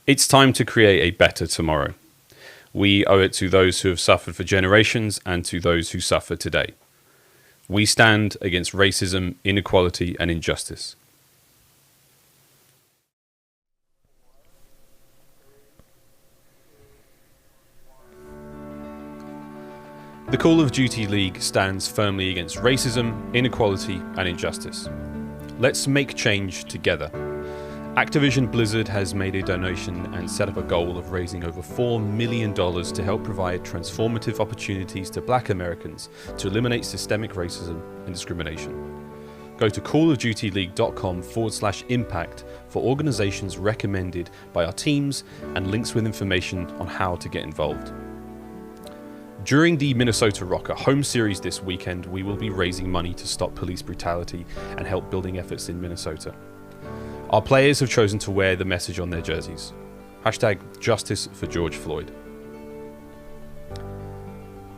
It's time to create a better tomorrow. We owe it to those who have suffered for generations and to those who suffer today. We stand against racism, inequality, and injustice. The Call of Duty League stands firmly against racism, inequality, and injustice. Let's make change together. Activision Blizzard has made a donation and set up a goal of raising over $4 million to help provide transformative opportunities to Black Americans to eliminate systemic racism and discrimination. Go to callofdutyleague.com/impact for organizations recommended by our teams and links with information on how to get involved. During the Minnesota Røkkr home series this weekend, we will be raising money to stop police brutality and help building efforts in Minnesota. Our players have chosen to wear the message on their jerseys. #Justice for George Floyd.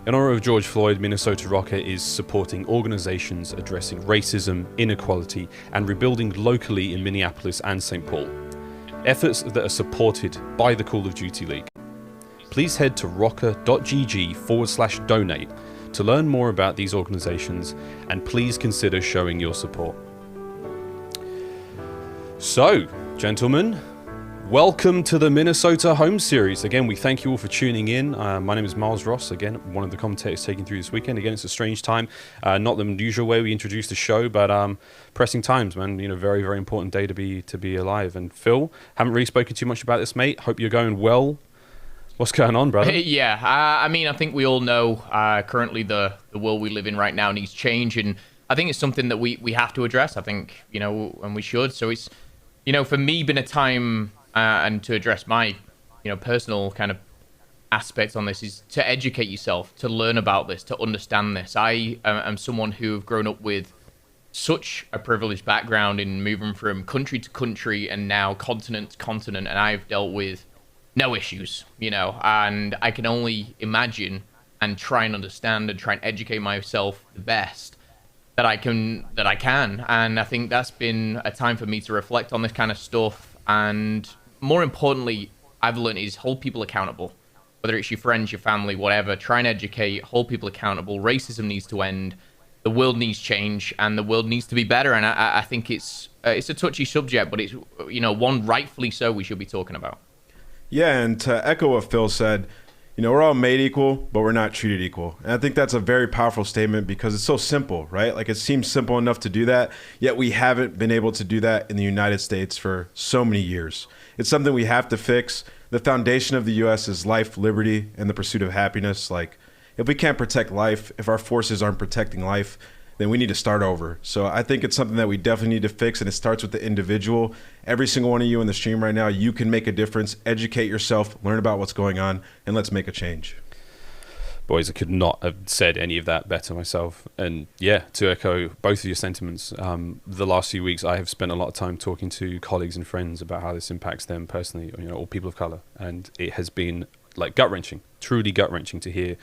In honor of George Floyd, Minnesota Røkkr is supporting organizations addressing racism, inequality, and rebuilding locally in Minneapolis and St. Paul. Efforts that are supported by the Call of Duty League. Please head to røkkr.gg/donate to learn more about these organizations, and please consider showing your support. So, gentlemen, welcome to the Minnesota home series. Again, we thank you all for tuning in. My name is Miles Ross, again, one of the commentators taking through this weekend. Again, it's a strange time, not the usual way we introduce the show, but pressing times, man. You know, very, very important day to be alive. And Phil, haven't really spoken too much about this, mate. Hope you're going well. What's going on, brother? Yeah, I mean, I think we all know currently the world we live in right now needs change, and I think it's something that we have to address. I think, you know, and we should. So it's, you know, for me, been a time, and to address my, you know, personal kind of aspect on this is to educate yourself, to learn about this, to understand this. I am someone who have grown up with such a privileged background in moving from country to country and now continent to continent, and I've dealt with no issues, you know, and I can only imagine and try and understand and try and educate myself the best that I can. And I think that's been a time for me to reflect on this kind of stuff. And more importantly, I've learned is hold people accountable, whether it's your friends, your family, whatever. Try and educate, hold people accountable. Racism needs to end. The world needs change, and the world needs to be better. And I think it's a touchy subject, but it's, you know, one rightfully so we should be talking about. Yeah, and to echo what Phil said, you know, we're all made equal, but we're not treated equal. And I think that's a very powerful statement because it's so simple, right? Like, it seems simple enough to do that, yet we haven't been able to do that in the United States for so many years. It's something we have to fix. The foundation of the U.S. is life, liberty, and the pursuit of happiness. Like, if we can't protect life, if our forces aren't protecting life, then we need to start over. So I think it's something that we definitely need to fix, and it starts with the individual. Every single one of you in the stream right now, you can make a difference. Educate yourself, learn about what's going on, and let's make a change. Boys, I could not have said any of that better myself. And yeah, to echo both of your sentiments, the last few weeks I have spent a lot of time talking to colleagues and friends about how this impacts them personally, you know, or people of color. And it has been like gut-wrenching, truly gut-wrenching to hear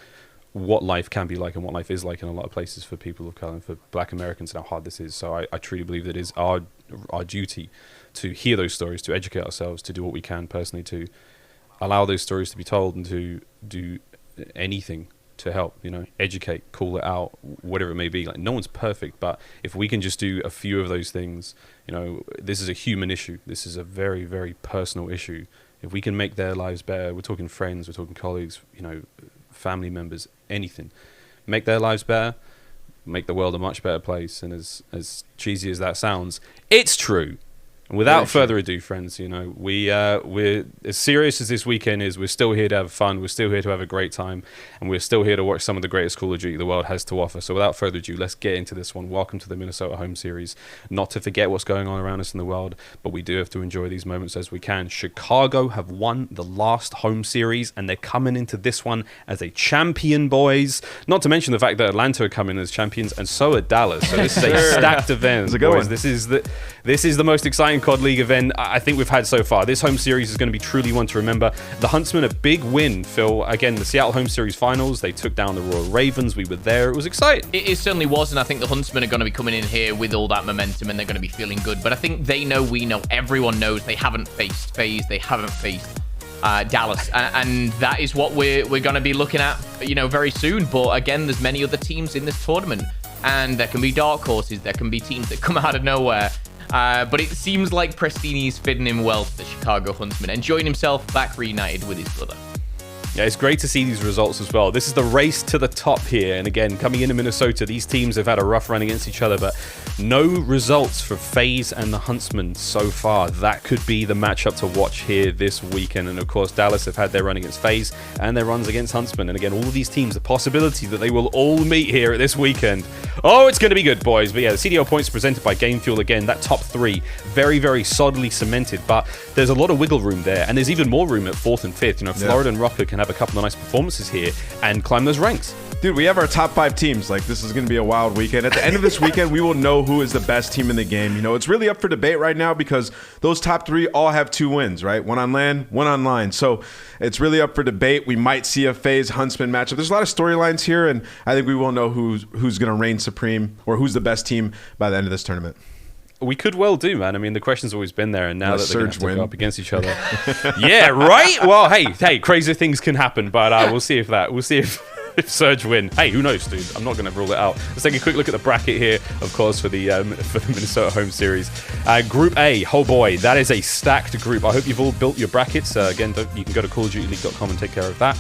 what life can be like and what life is like in a lot of places for people of color and for Black Americans, and how hard this is. So I truly believe that it is our duty to hear those stories, to educate ourselves, to do what we can personally to allow those stories to be told, and to do anything to help, you know, educate, call it out, whatever it may be. Like, no one's perfect, but if we can just do a few of those things, you know, this is a human issue. This is a very, very personal issue. If we can make their lives better, we're talking friends, we're talking colleagues, you know, family members, anything, make their lives better, make the world a much better place. And as cheesy as that sounds, it's true. And without further ado, friends, you know, we're as serious as this weekend is. We're still here to have fun. We're still here to have a great time, and we're still here to watch some of the greatest Call of Duty the world has to offer. So without further ado, let's get into this one. Welcome to the Minnesota home series. Not to forget what's going on around us in the world, but we do have to enjoy these moments as we can. Chicago have won the last home series, and they're coming into this one as a champion, boys. Not to mention the fact that Atlanta are coming as champions, and so are Dallas. So this is a stacked event, boys. This is the most exciting exciting COD League event I think we've had so far. This home series is going to be truly one to remember. The Huntsmen, a big win, Phil. Again, the Seattle home series finals, they took down the Royal Ravens. We were there. It was exciting. It certainly was, and I think the Huntsmen are going to be coming in here with all that momentum, and they're going to be feeling good. But I think they know, we know, everyone knows they haven't faced FaZe, they haven't faced Dallas, and that is what we're going to be looking at, very soon. But again, there's many other teams in this tournament, and there can be dark horses, there can be teams that come out of nowhere. But it seems like Prestini's fitting in well to the Chicago Huntsmen, enjoying himself back reunited with his brother. Yeah, it's great to see these results as well. This is the race to the top here. And again, coming into Minnesota, these teams have had a rough run against each other, but no results for FaZe and the Huntsmen so far. That could be the matchup to watch here this weekend. And of course, Dallas have had their run against FaZe and their runs against Huntsmen. And again, all of these teams, the possibility that they will all meet here at this weekend. Oh, it's going to be good, boys. But yeah, the CDL points presented by Game Fuel. Again, that top three, very, very solidly cemented. But there's a lot of wiggle room there. And there's even more room at 4th and 5th. Florida and Røkkr can have a couple of nice performances here and climb those ranks. Dude, we have our top 5 teams. Like, this is going to be a wild weekend. At the end of this weekend, we will know who is the best team in the game. It's really up for debate right now because those top 3 all have 2 wins, right? One on land, one online. So it's really up for debate. We might see a FaZe Huntsman matchup. There's a lot of storylines here, and I think we will know who's going to reign supreme or who's the best team by the end of this tournament. We could well do, man. I mean, the question's always been there, and now that they're going to go up against each other. Yeah, right? Well, hey, crazy things can happen, but we'll see if Surge win. Hey, who knows, dude? I'm not going to rule it out. Let's take a quick look at the bracket here, of course, for the Minnesota home series. Group A, oh boy, that is a stacked group. I hope you've all built your brackets. Again, you can go to callofdutyleague.com and take care of that.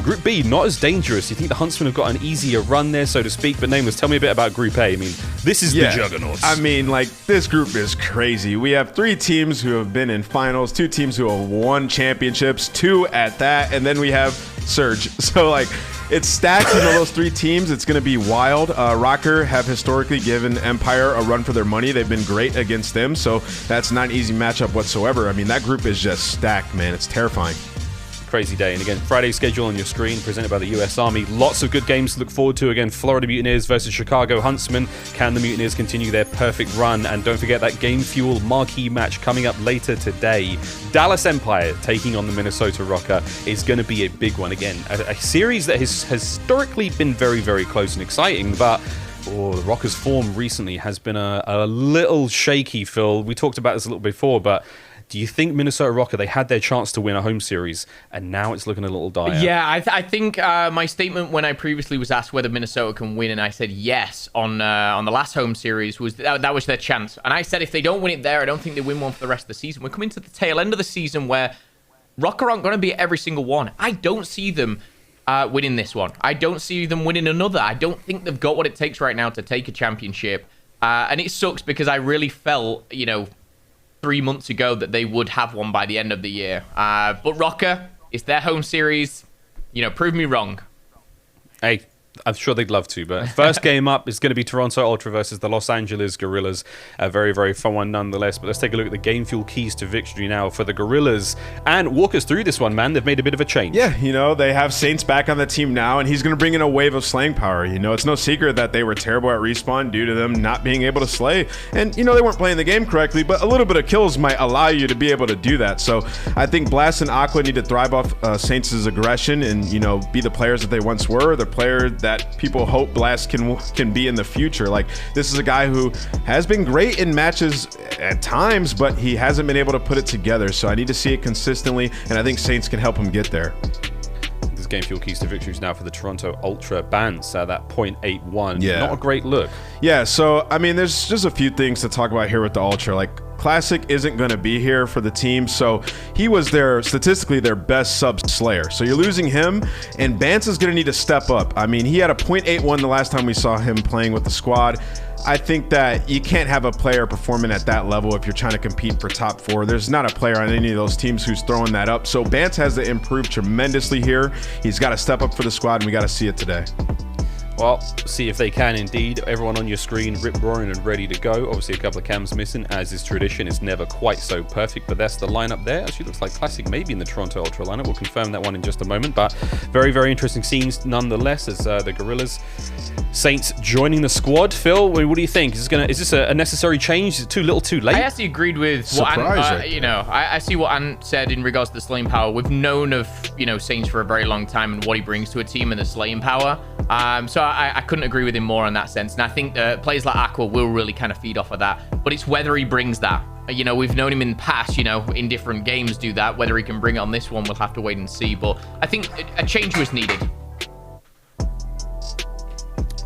Group B, not as dangerous. You think the Huntsmen have got an easier run there, so to speak, but Nameless, tell me a bit about Group A. I mean, this is the juggernauts. I mean, this group is crazy. We have 3 teams who have been in finals, 2 teams who have won championships, 2 at that, and then we have Surge. So, it's stacked. Those 3 teams, it's going to be wild. Røkkr have historically given Empire a run for their money. They've been great against them, so that's not an easy matchup whatsoever. I mean, that group is just stacked, man. It's terrifying. Crazy day. And again, Friday's schedule on your screen, presented by the US Army. Lots of good games to look forward to. Again, Florida Mutineers versus Chicago Huntsmen. Can the Mutineers continue their perfect run? And don't forget that Game Fuel marquee match coming up later today. Dallas Empire taking on the Minnesota Røkkr is going to be a big one. Again, a series that has historically been very, very close and exciting, but the Røkkr's form recently has been a little shaky, Phil. We talked about this a little before, but do you think Minnesota Røkkr, they had their chance to win a home series, and now it's looking a little dire? Yeah, I think my statement when I previously was asked whether Minnesota can win, and I said yes on the last home series, was that was their chance. And I said if they don't win it there, I don't think they win one for the rest of the season. We're coming to the tail end of the season where Røkkr aren't going to be at every single one. I don't see them winning this one. I don't see them winning another. I don't think they've got what it takes right now to take a championship. And it sucks because I really felt, 3 months ago that they would have one by the end of the year. But Røkkr, it's their home series. Prove me wrong. Hey, I'm sure they'd love to, but first game up is going to be Toronto Ultra versus the Los Angeles Guerrillas. A very, very fun one nonetheless. But let's take a look at the Game Fuel keys to victory now for the Guerrillas. And walk us through this one, man. They've made a bit of a change. Yeah, they have Saints back on the team now, and he's going to bring in a wave of slaying power. It's no secret that they were terrible at respawn due to them not being able to slay. And, they weren't playing the game correctly, but a little bit of kills might allow you to be able to do that. So I think Blast and Aqua need to thrive off Saints' aggression and, be the players that they once were, the player that people hope Blast can be in the future. This is a guy who has been great in matches at times, but he hasn't been able to put it together. So I need to see it consistently, and I think Saints can help him get there. This Game Fuel keys to victories now for the Toronto Ultra Bans. That 0.81. Yeah. Not a great look. Yeah, so, there's just a few things to talk about here with the Ultra. Classic isn't going to be here for the team, so he was statistically their best sub slayer. So you're losing him, and Bance is going to need to step up. He had a 0.81 the last time we saw him playing with the squad. I think that you can't have a player performing at that level if you're trying to compete for top 4. There's not a player on any of those teams who's throwing that up. So Bance has to improve tremendously here. He's got to step up for the squad, and we got to see it today. Well, see if they can indeed. Everyone on your screen, rip roaring and ready to go. Obviously, a couple of cams missing, as is tradition. It's never quite so perfect, but that's the lineup there. Actually, looks like classic maybe in the Toronto Ultra lineup. We'll confirm that one in just a moment, but very, very interesting scenes nonetheless as the Guerrillas Saints joining the squad. Phil, what do you think? Is this a necessary change? Is it too little, too late? I actually agreed with what I see what Ant said in regards to the slaying power. We've known of Saints for a very long time and what he brings to a team and the slaying power. So I couldn't agree with him more on that sense. And I think players like Aqua will really kind of feed off of that. But it's whether he brings that. We've known him in the past, in different games do that. Whether he can bring it on this one, we'll have to wait and see. But I think a change was needed.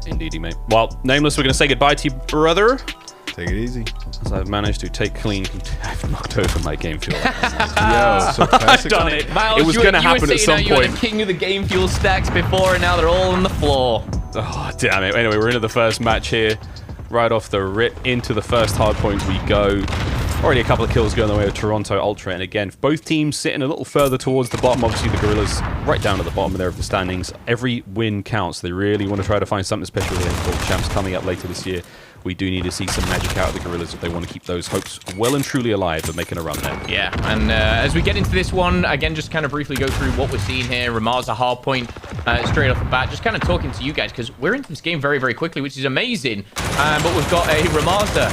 Indeedy, mate. Well, Nameless, we're going to say goodbye to you, brother. Take it easy. As I've managed to take clean... I've knocked over my game fuel. Yo, so I've done it. Miles, it was going to happen at some point. You were the king of the game fuel stacks before, and now they're all on the floor. Oh, damn it. Anyway, we're into the first match here. Right off the rip, into the first hardpoint we go. Already a couple of kills going the way of Toronto Ultra. And again, both teams sitting a little further towards the bottom. Obviously, the Guerrillas right down at the bottom there of the standings. Every win counts. They really want to try to find something special here for champs coming up later this year. We do need to see some magic out of the Guerrillas if they want to keep those hopes well and truly alive of making a run there. Yeah, and as we get into this one, again, just kind of briefly go through what we're seeing here. Ramar's a hard point straight off the bat. Just kind of talking to you guys, because we're into this game very, very quickly, which is amazing. But we've got a Ramarza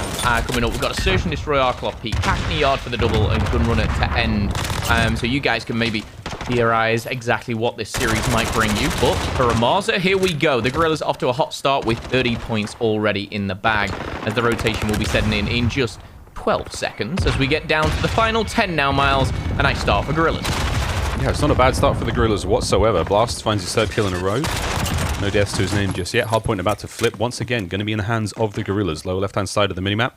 coming up. We've got a Search and Destroy Arcloth Peak, Hackney Yard for the double, and Gun Runner to end. So you guys can maybe theorize exactly what this series might bring you. But for Ramarza, here we go. The Guerrillas off to a hot start with 30 points already in the bag, as the rotation will be setting in just 12 seconds as we get down to the final 10 now, Miles, and I start for Guerrillas. Yeah, it's not a bad start for the Guerrillas whatsoever. Blast finds his third kill in a row. No deaths to his name just yet. Hardpoint about to flip once again. Going to be in the hands of the Guerrillas. Lower left-hand side of the minimap.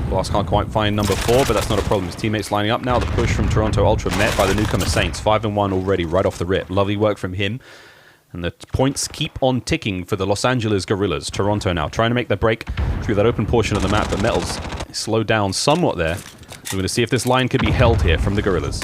Blast can't quite find number 4, but that's not a problem. His teammates lining up now. The push from Toronto Ultra met by the newcomer Saints. 5-1 already right off the rip. Lovely work from him. And the points keep on ticking for the Los Angeles Guerrillas. Toronto now trying to make their break through that open portion of the map, but Metals slowed down somewhat there. We're going to see if this line could be held here from the Guerrillas.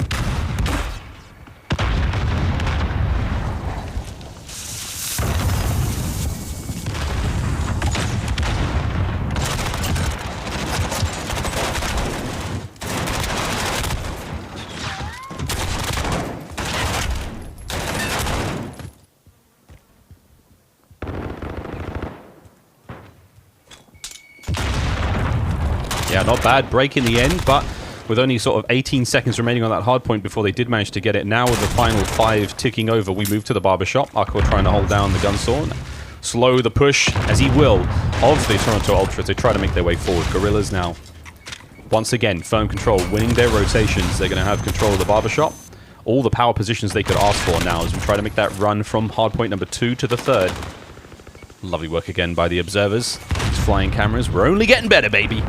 Yeah, not bad break in the end, but with only sort of 18 seconds remaining on that hard point before they did manage to get it. Now with the final 5 ticking over, we move to the barbershop. Aqua trying to hold down the gun saw. Slow the push, as he will, of the Toronto Ultra to try to make their way forward. Guerrillas now, once again, firm control, winning their rotations. They're going to have control of the barbershop. All the power positions they could ask for now as we try to make that run from hard point number 2 to the 3rd. Lovely work again by the observers. These flying cameras. We're only getting better, baby.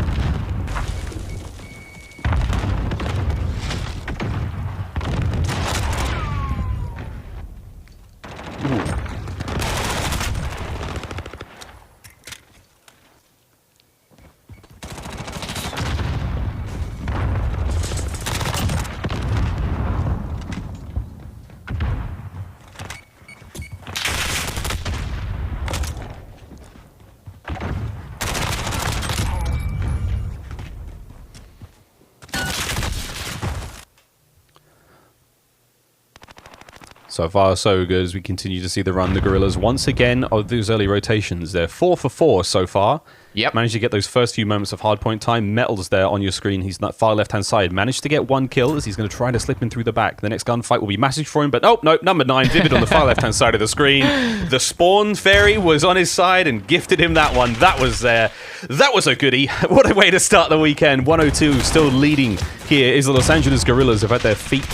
So far, so good as we continue to see the run. The Guerrillas, once again, of those early rotations. They're 4 for 4 so far. Yep. Managed to get those first few moments of hardpoint time. Metals there on your screen. He's not far left-hand side. Managed to get 1 kill as he's going to try to slip in through the back. The next gunfight will be massive for him, but nope, number 9, Vivid on the far left-hand side of the screen. The Spawn Fairy was on his side and gifted him that one. That was there. That was a goodie. What a way to start the weekend. 102 still leading here is the Los Angeles Guerrillas. Have had their feet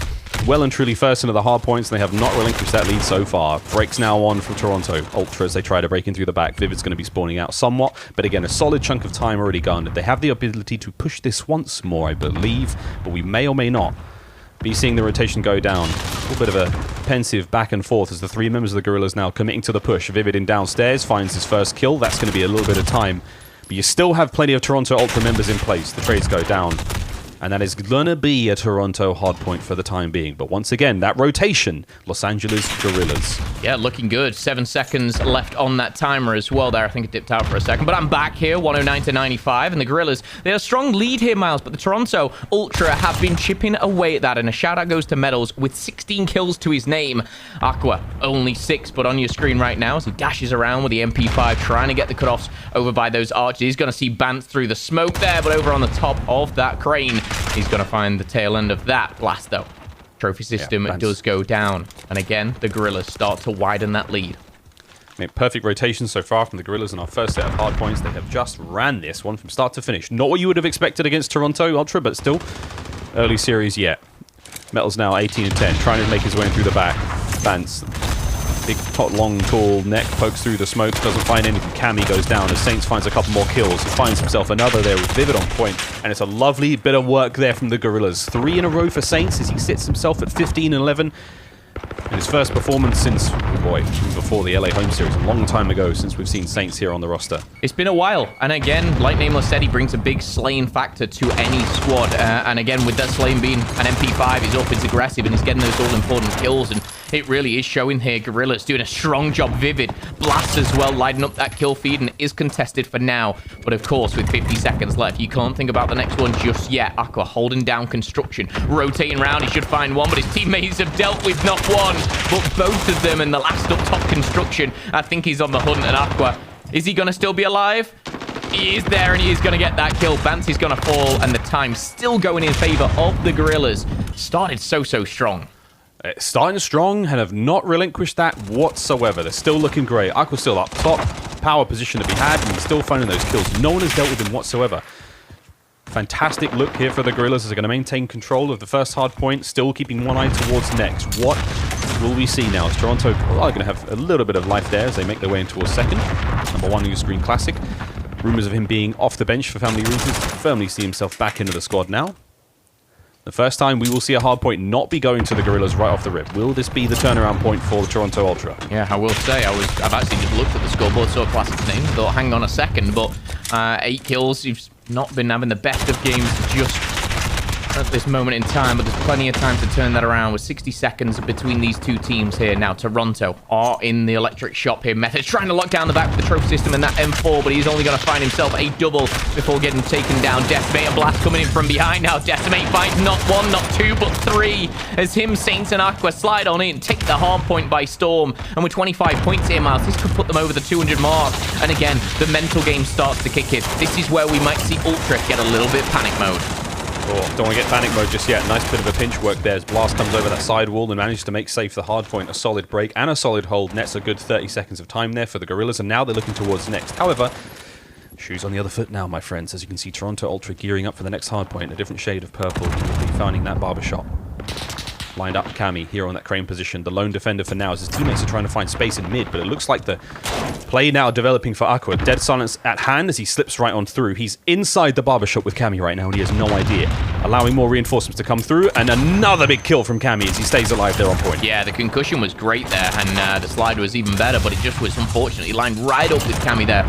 well and truly first into the hard points, and they have not relinquished that lead so far. Breaks now on from Toronto Ultra as they try to break in through the back. Vivid's going to be spawning out somewhat, but again, a solid chunk of time already garnered. They have the ability to push this once more, I believe, but we may or may not be seeing the rotation go down. A little bit of a pensive back and forth as the 3 members of the Guerrillas now committing to the push. Vivid in downstairs finds his first kill. That's going to be a little bit of time, but you still have plenty of Toronto Ultra members in place. The trades go down. And that is going to be a Toronto hardpoint for the time being. But once again, that rotation, Los Angeles Guerrillas. Yeah, looking good. 7 seconds left on that timer as well there. I think it dipped out for a second. But I'm back here, 109 to 95. And the Guerrillas, they have a strong lead here, Miles. But the Toronto Ultra have been chipping away at that. And a shout-out goes to Medals with 16 kills to his name. Aqua, only 6. But on your screen right now, as he dashes around with the MP5, trying to get the cutoffs over by those archers. He's going to see Bance through the smoke there. But over on the top of that crane, he's going to find the tail end of that blast, though. Trophy system does go down. And again, the Guerrillas start to widen that lead. I mean, perfect rotation so far from the Guerrillas in our first set of hard points. They have just ran this one from start to finish. Not what you would have expected against Toronto Ultra, but still early series yet. Metal's now 18 and 10, trying to make his way through the back. Vance, big, long, tall neck, pokes through the smoke, doesn't find anything. Cammy goes down as Saints finds a couple more kills. He finds himself another there with Vivid on point, and it's a lovely bit of work there from the Guerrillas. 3 in a row for Saints as he sits himself at 15 and 11. And his first performance since, before the LA home series, a long time ago since we've seen Saints here on the roster. It's been a while, and again, like Nameless said, he brings a big slaying factor to any squad. And again, with that slaying being an MP5, he's up, he's aggressive, and he's getting those all-important kills, and it really is showing here. Guerrillas doing a strong job. Vivid blasts as well, lighting up that kill feed, and is contested for now. But of course, with 50 seconds left, you can't think about the next one just yet. Aqua holding down construction, rotating around. He should find one, but his teammates have dealt with not one, but both of them. And the last up top construction, I think he's on the hunt. And Aqua, is he going to still be alive? He is there, and he is going to get that kill. Bance is going to fall, and the time still going in favor of the Guerrillas. Started so strong. Starting strong and have not relinquished that whatsoever. They're still looking great. Aqua's still up top. Power position to be had, and he's still finding those kills. No one has dealt with him whatsoever. Fantastic look here for the Guerrillas as they're going to maintain control of the first hard point, still keeping one eye towards next. What will we see now? As Toronto are going to have a little bit of life there as they make their way into a second. Number 1 on your screen, Classic. Rumours of him being off the bench for family reasons. Firmly see himself back into the squad now. The first time we will see a hard point not be going to the Guerrillas right off the rip. Will this be the turnaround point for the Toronto Ultra? Yeah, I will say, I've actually just looked at the scoreboard, saw Classic's name, thought, hang on a second, but 8 kills. He's not been having the best of games just at this moment in time, but there's plenty of time to turn that around with 60 seconds between these two teams here. Now, Toronto are in the electric shop here. Method trying to lock down the back with the trophy system in that M4, but he's only going to find himself a double before getting taken down. Decimate, a blast coming in from behind now. Decimate finds not 1, not 2, but 3 as him, Saints, and Aqua slide on in, take the hard point by storm. And with 25 points here, Miles, this could put them over the 200 mark. And again, the mental game starts to kick in. This is where we might see Ultra get a little bit panic mode. Oh, don't want to get panic mode just yet. Nice bit of a pinch work there as Blast comes over that side wall and manages to make safe the hard point. A solid break and a solid hold. Nets a good 30 seconds of time there for the Guerrillas, and now they're looking towards next. However, shoes on the other foot now, my friends. As you can see, Toronto Ultra gearing up for the next hard point. A different shade of purple. We'll be finding that barbershop. Lined up Cammy here on that crane position. The lone defender for now as his teammates are trying to find space in mid, but it looks like the play now developing for Aqua. Dead silence at hand as he slips right on through. He's inside the barbershop with Cammy right now, and he has no idea. Allowing more reinforcements to come through, and another big kill from Cammy as he stays alive there on point. Yeah, the concussion was great there, and the slide was even better, but it just was unfortunately lined right up with Cammy there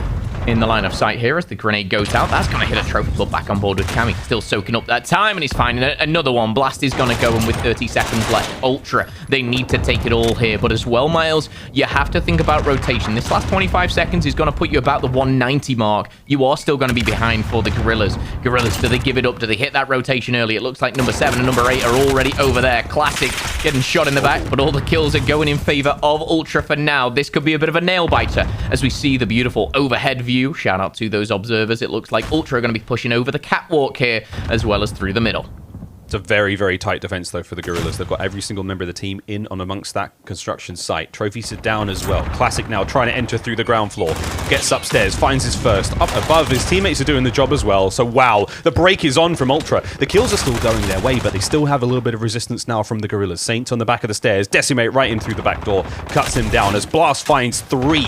in the line of sight here as the grenade goes out. That's going to hit a trophy, but back on board with Cammy. Still soaking up that time, and he's finding another one. Blast is going to go, and with 30 seconds left, Ultra, they need to take it all here. But as well, Miles, you have to think about rotation. This last 25 seconds is going to put you about the 190 mark. You are still going to be behind for the Guerrillas. Guerrillas, do they give it up? Do they hit that rotation early? It looks like number 7 and number 8 are already over there. Classic getting shot in the back, but all the kills are going in favor of Ultra for now. This could be a bit of a nail-biter as we see the beautiful overhead view. Shout out to those observers. It looks like Ultra are going to be pushing over the catwalk here as well as through the middle. It's a very, very tight defense, though, for the Guerrillas. They've got every single member of the team in on amongst that construction site. Trophy sit down as well. Classic now trying to enter through the ground floor. Gets upstairs, finds his first. Up above, his teammates are doing the job as well. So, wow, the break is on from Ultra. The kills are still going their way, but they still have a little bit of resistance now from the Guerrillas. Saints on the back of the stairs. Decimate right in through the back door. Cuts him down as Blast finds 3.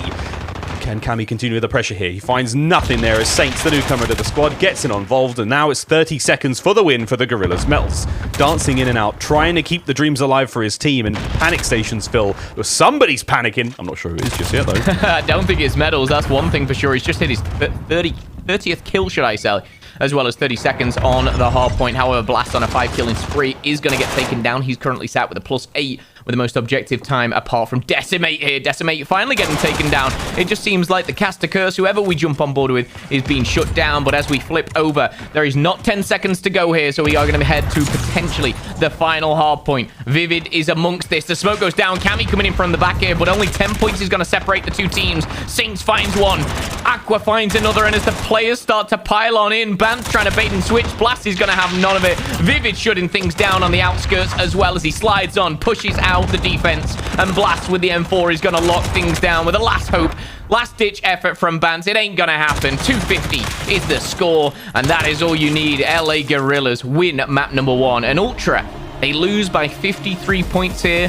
Can Cammy continue the pressure here? He finds nothing there as Saints, the newcomer to the squad, gets involved, and now it's 30 seconds for the win for the Guerrillas. Metals dancing in and out, trying to keep the dreams alive for his team, and panic stations fill. Somebody's panicking. I'm not sure who it is just yet, though. I don't think it's Metals. That's one thing for sure. He's just hit his 30th kill, should I say. as well as 30 seconds on the Hardpoint. However, Blast on a 5-killing spree is going to get taken down. He's currently sat with a +8 with the most objective time apart from Decimate here. Decimate finally getting taken down. It just seems like the caster curse, whoever we jump on board with, is being shut down. But as we flip over, there is not 10 seconds to go here, so we are going to head to potentially the final Hardpoint. Vivid is amongst this. The smoke goes down. Cammy coming in from the back here, but only 10 points is going to separate the two teams. Saints finds one. Aqua finds another, and as the players start to pile on in, Bant's trying to bait and switch. Blast is going to have none of it. Vivid shutting things down on the outskirts as well as he slides on, pushes out the defense, and Blast with the M4 is going to lock things down with a last hope. Last-ditch effort from Bant. It ain't going to happen. 250 is the score, and that is all you need. LA Guerrillas win map number 1. And Ultra, they lose by 53 points here,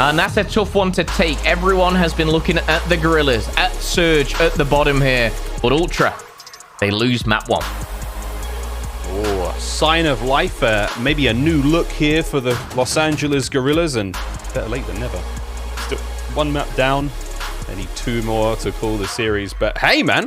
and that's a tough one to take. Everyone has been looking at the Guerrillas, at Surge at the bottom here, but Ultra, they lose map 1. Oh, sign of life. Maybe a new look here for the Los Angeles Guerrillas, and better late than never. Still one map down. They need 2 more to call the series, but hey, man,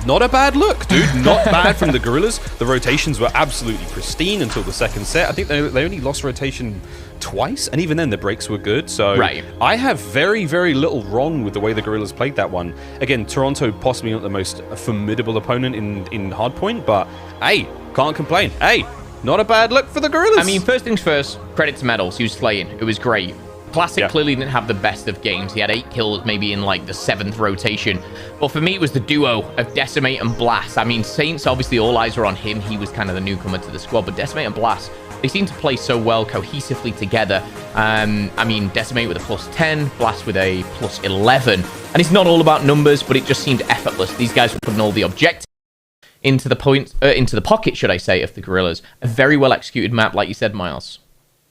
not a bad look, dude. Not bad from the Guerrillas. The rotations were absolutely pristine until the second set. I think they only lost rotation twice, and even then the breaks were good. So right. I have very, very little wrong with the way the Guerrillas played that one. Again, Toronto possibly not the most formidable opponent in Hardpoint, but hey, can't complain. Hey, not a bad look for the Guerrillas. I mean, first things first, credit to Medals. He was slaying. It was great. Classic clearly didn't have the best of games. He had 8 kills maybe in like the 7th rotation. But for me, it was the duo of Decimate and Blast. I mean, Saints, obviously all eyes were on him. He was kind of the newcomer to the squad. But Decimate and Blast, they seem to play so well cohesively together. I mean, Decimate with a +10, Blast with a +11. And it's not all about numbers, but it just seemed effortless. These guys were putting all the objectives into the pocket, should I say, of the Guerrillas. A very well executed map, like you said, Miles.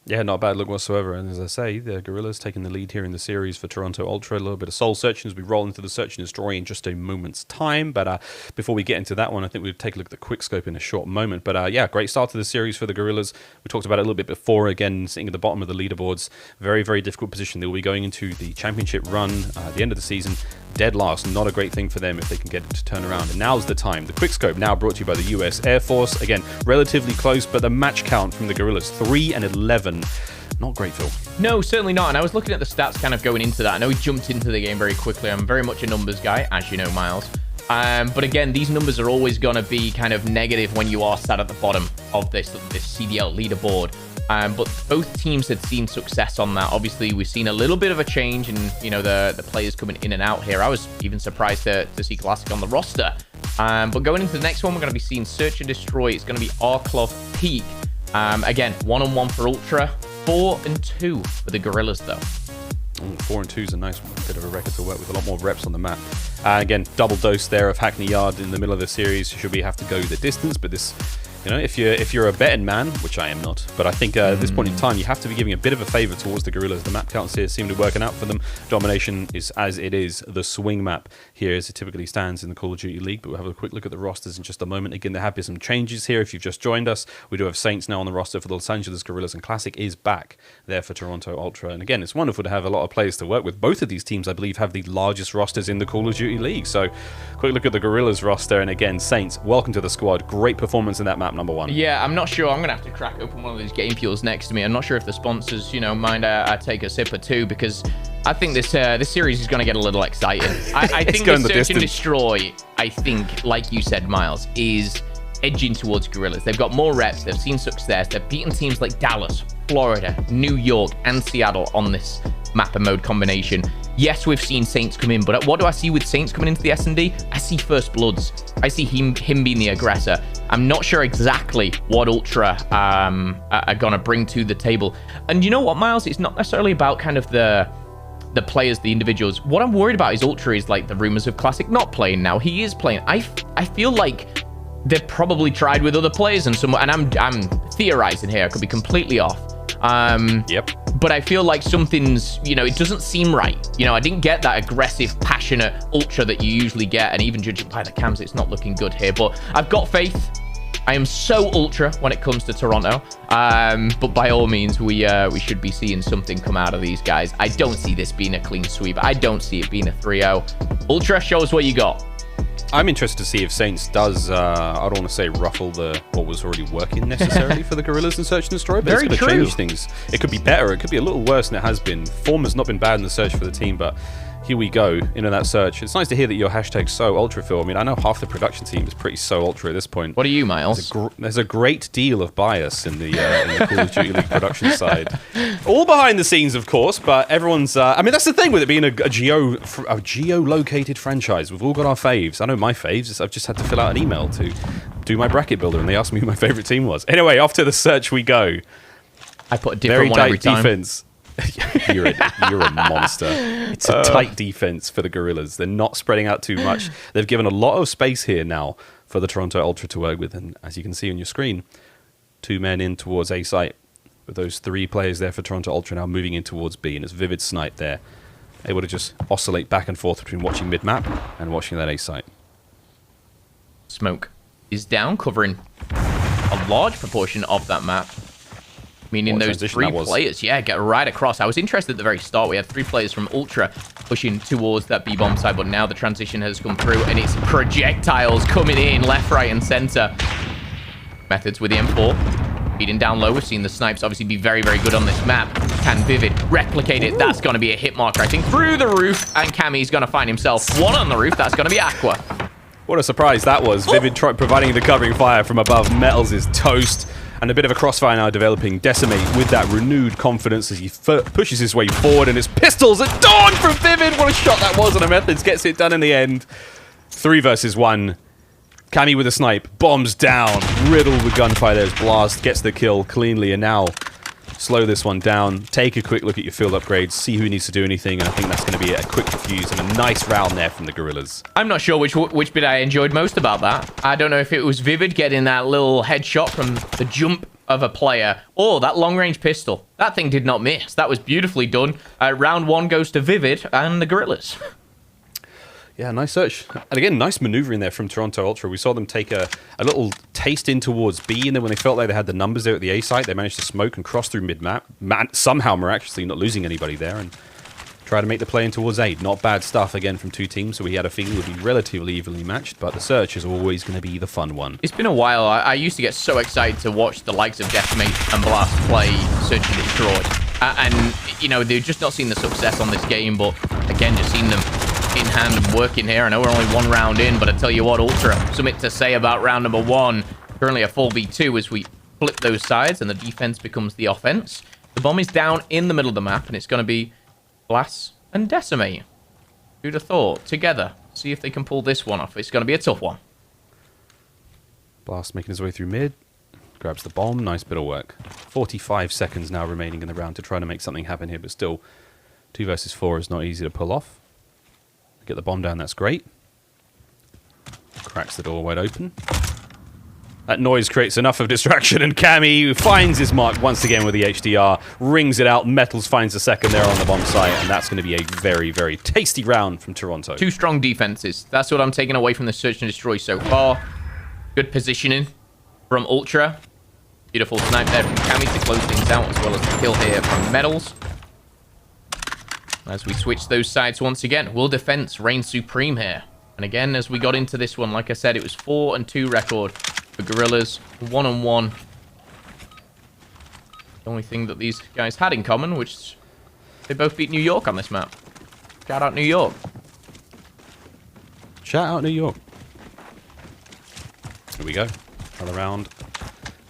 Yeah, not a bad look whatsoever. And as I say, the Guerrillas taking the lead here in the series for Toronto Ultra. A little bit of soul searching as we roll into the search and destroy in just a moment's time. But before we get into that one, I think we'll take a look at the quick scope in a short moment. But yeah, great start to the series for the Guerrillas. We talked about it a little bit before. Again, sitting at the bottom of the leaderboards. Very, very difficult position. They will be going into the championship run at the end of the season. Dead last, not a great thing for them if they can get it to turn around. And now's the time. The quick scope now brought to you by the US Air Force. Again, relatively close, but the match count from the Guerrillas, 3 and 11. Not great, Phil. No, certainly not. And I was looking at the stats kind of going into that. I know he jumped into the game very quickly. I'm very much a numbers guy, as you know, Miles. But again, these numbers are always going to be kind of negative when you are sat at the bottom of this CDL leaderboard. But both teams had seen success on that. Obviously, we've seen a little bit of a change in, you know, the players coming in and out here. I was even surprised to see Classic on the roster. But going into the next one, we're going to be seeing Search and Destroy. It's going to be Arklov Peak. Again, 1-on-1 for Ultra. 4-2 for the Guerrillas, though. 4-2 is a nice one. Bit of a record to work with. A lot more reps on the map. Again, double dose there of Hackney Yard in the middle of the series. Should we have to go the distance? But this, you know, if you're a betting man, which I am not, but I think at this point in time, you have to be giving a bit of a favor towards the Guerrillas. The map counts here seem to be working out for them. Domination is as it is. The swing map here as it typically stands in the Call of Duty League. But we'll have a quick look at the rosters in just a moment. Again, there have been some changes here. If you've just joined us, we do have Saints now on the roster for the Los Angeles Guerrillas, and Classic is back there for Toronto Ultra. And again, it's wonderful to have a lot of players to work with. Both of these teams, I believe, have the largest rosters in the Call of Duty League. So quick look at the Guerrillas roster. And again, Saints, welcome to the squad. Great performance in that map number 1. Yeah, I'm not sure. I'm going to have to crack open one of these game fuels next to me. I'm not sure if the sponsors, you know, mind I take a sip or two, because I think this series is going to get a little exciting. I think the Search and Destroy, I think, like you said, Miles, is edging towards Guerrillas. They've got more reps. They've seen success. They've beaten teams like Dallas, Florida, New York, and Seattle on this map and mode combination. Yes, we've seen Saints come in, but what do I see with Saints coming into the S&D? I see First Bloods. I see him being the aggressor. I'm not sure exactly what Ultra are going to bring to the table. And you know what, Miles? It's not necessarily about kind of the players, the individuals. What I'm worried about is Ultra is like the rumors of Classic not playing now. He is playing. I feel like they've probably tried with other players and I'm theorizing here. I could be completely off. Yep. But I feel like something's, you know, it doesn't seem right. You know, I didn't get that aggressive, passionate Ultra that you usually get. And even judging by the cams, it's not looking good here. But I've got faith. I am so Ultra when it comes to Toronto. But by all means, we should be seeing something come out of these guys. I don't see this being a clean sweep. I don't see it being a 3-0. Ultra, show us what you got. I'm interested to see if Saints does, I don't want to say ruffle what was already working necessarily for the Guerrillas in Search and Destroy, but Very it's going to true. change things. It could be better, it could be a little worse than it has been. Form has not been bad in the search for the team, but here we go into that search. It's nice to hear that your hashtag's so ultra, Phil. I mean, I know half the production team is pretty so ultra at this point. What are you, Miles? There's a great deal of bias in the Call of Duty League production side. All behind the scenes, of course, but everyone's... I mean, that's the thing with it being a geo-located franchise. We've all got our faves. I know my faves. I've just had to fill out an email to do my bracket builder, and they asked me who my favorite team was. Anyway, off to the search we go. I put a different one every time. Defense. You're a monster. It's a tight defense for the Guerrillas. They're not spreading out too much. They've given a lot of space here now for the Toronto Ultra to work with, and as you can see on your screen, 2 men in towards A site, with those 3 players there for Toronto Ultra now moving in towards B, and it's Vivid Snipe there, able to just oscillate back and forth between watching mid-map and watching that A site. Smoke is down, covering a large proportion of that map. Meaning those 3 players, get right across. I was interested at the very start. We had 3 players from Ultra pushing towards that B-bomb side, but now the transition has come through, and it's projectiles coming in left, right, and center. Methods with the M4. Feeding down low. We've seen the snipes obviously be very, very good on this map. Can Vivid replicate it? That's going to be a hit marker, I think, through the roof, and Cammy's going to find himself 1 on the roof. That's going to be Aqua. What a surprise that was. Vivid providing the covering fire from above. Metals is toast. And a bit of a crossfire now developing. Decimate with that renewed confidence as he pushes his way forward, and his pistols at dawn from Vivid. What a shot that was on a Methods. Gets it done in the end. 3 versus 1. Cammy with a snipe. Bombs down. Riddled with gunfire. There's Blast. Gets the kill cleanly. And now slow this one down. Take a quick look at your field upgrades. See who needs to do anything. And I think that's going to be a quick defuse and a nice round there from the Guerrillas. I'm not sure which bit I enjoyed most about that. I don't know if it was Vivid getting that little headshot from the jump of a player, or that long-range pistol. That thing did not miss. That was beautifully done. Round 1 goes to Vivid and the Guerrillas. Yeah, nice search. And again, nice maneuvering there from Toronto Ultra. We saw them take a little taste in towards B, and then when they felt like they had the numbers there at the A site, they managed to smoke and cross through mid-map. Somehow, miraculously, not losing anybody there, and try to make the play in towards A. Not bad stuff, again, from 2 teams, so we had a feeling it would be relatively evenly matched, but the search is always going to be the fun one. It's been a while. I used to get so excited to watch the likes of Decimate and Blast play Search and Destroy. And, you know, they've just not seen the success on this game, but, again, just seen them in hand and working here. I know we're only 1 round in, but I tell you what, Ultra, something to say about round number 1. Currently a 4v2 as we flip those sides and the defense becomes the offense. The bomb is down in the middle of the map, and it's going to be Blast and Decimate. Who'd have thought? Together. See if they can pull this one off. It's going to be a tough one. Blast making his way through mid. Grabs the bomb. Nice bit of work. 45 seconds now remaining in the round to try to make something happen here, but still 2 versus 4 is not easy to pull off. Get the bomb down, that's great. Cracks the door wide open. That noise creates enough of distraction, and Cammy finds his mark once again with the HDR, rings it out, Metals finds the second there on the bomb site, and that's going to be a very, very tasty round from Toronto. 2 strong defenses. That's what I'm taking away from the Search and Destroy so far. Good positioning from Ultra. Beautiful snipe there from Cammy to close things out, as well as the kill here from Metals. As we switch those sides once again, will defense reign supreme here? And again, as we got into this one, like I said, it was 4-2 record for Guerrillas, 1-1. The only thing that these guys had in common, which they both beat New York on this map. Shout out New York. Shout out New York. Here we go. Another round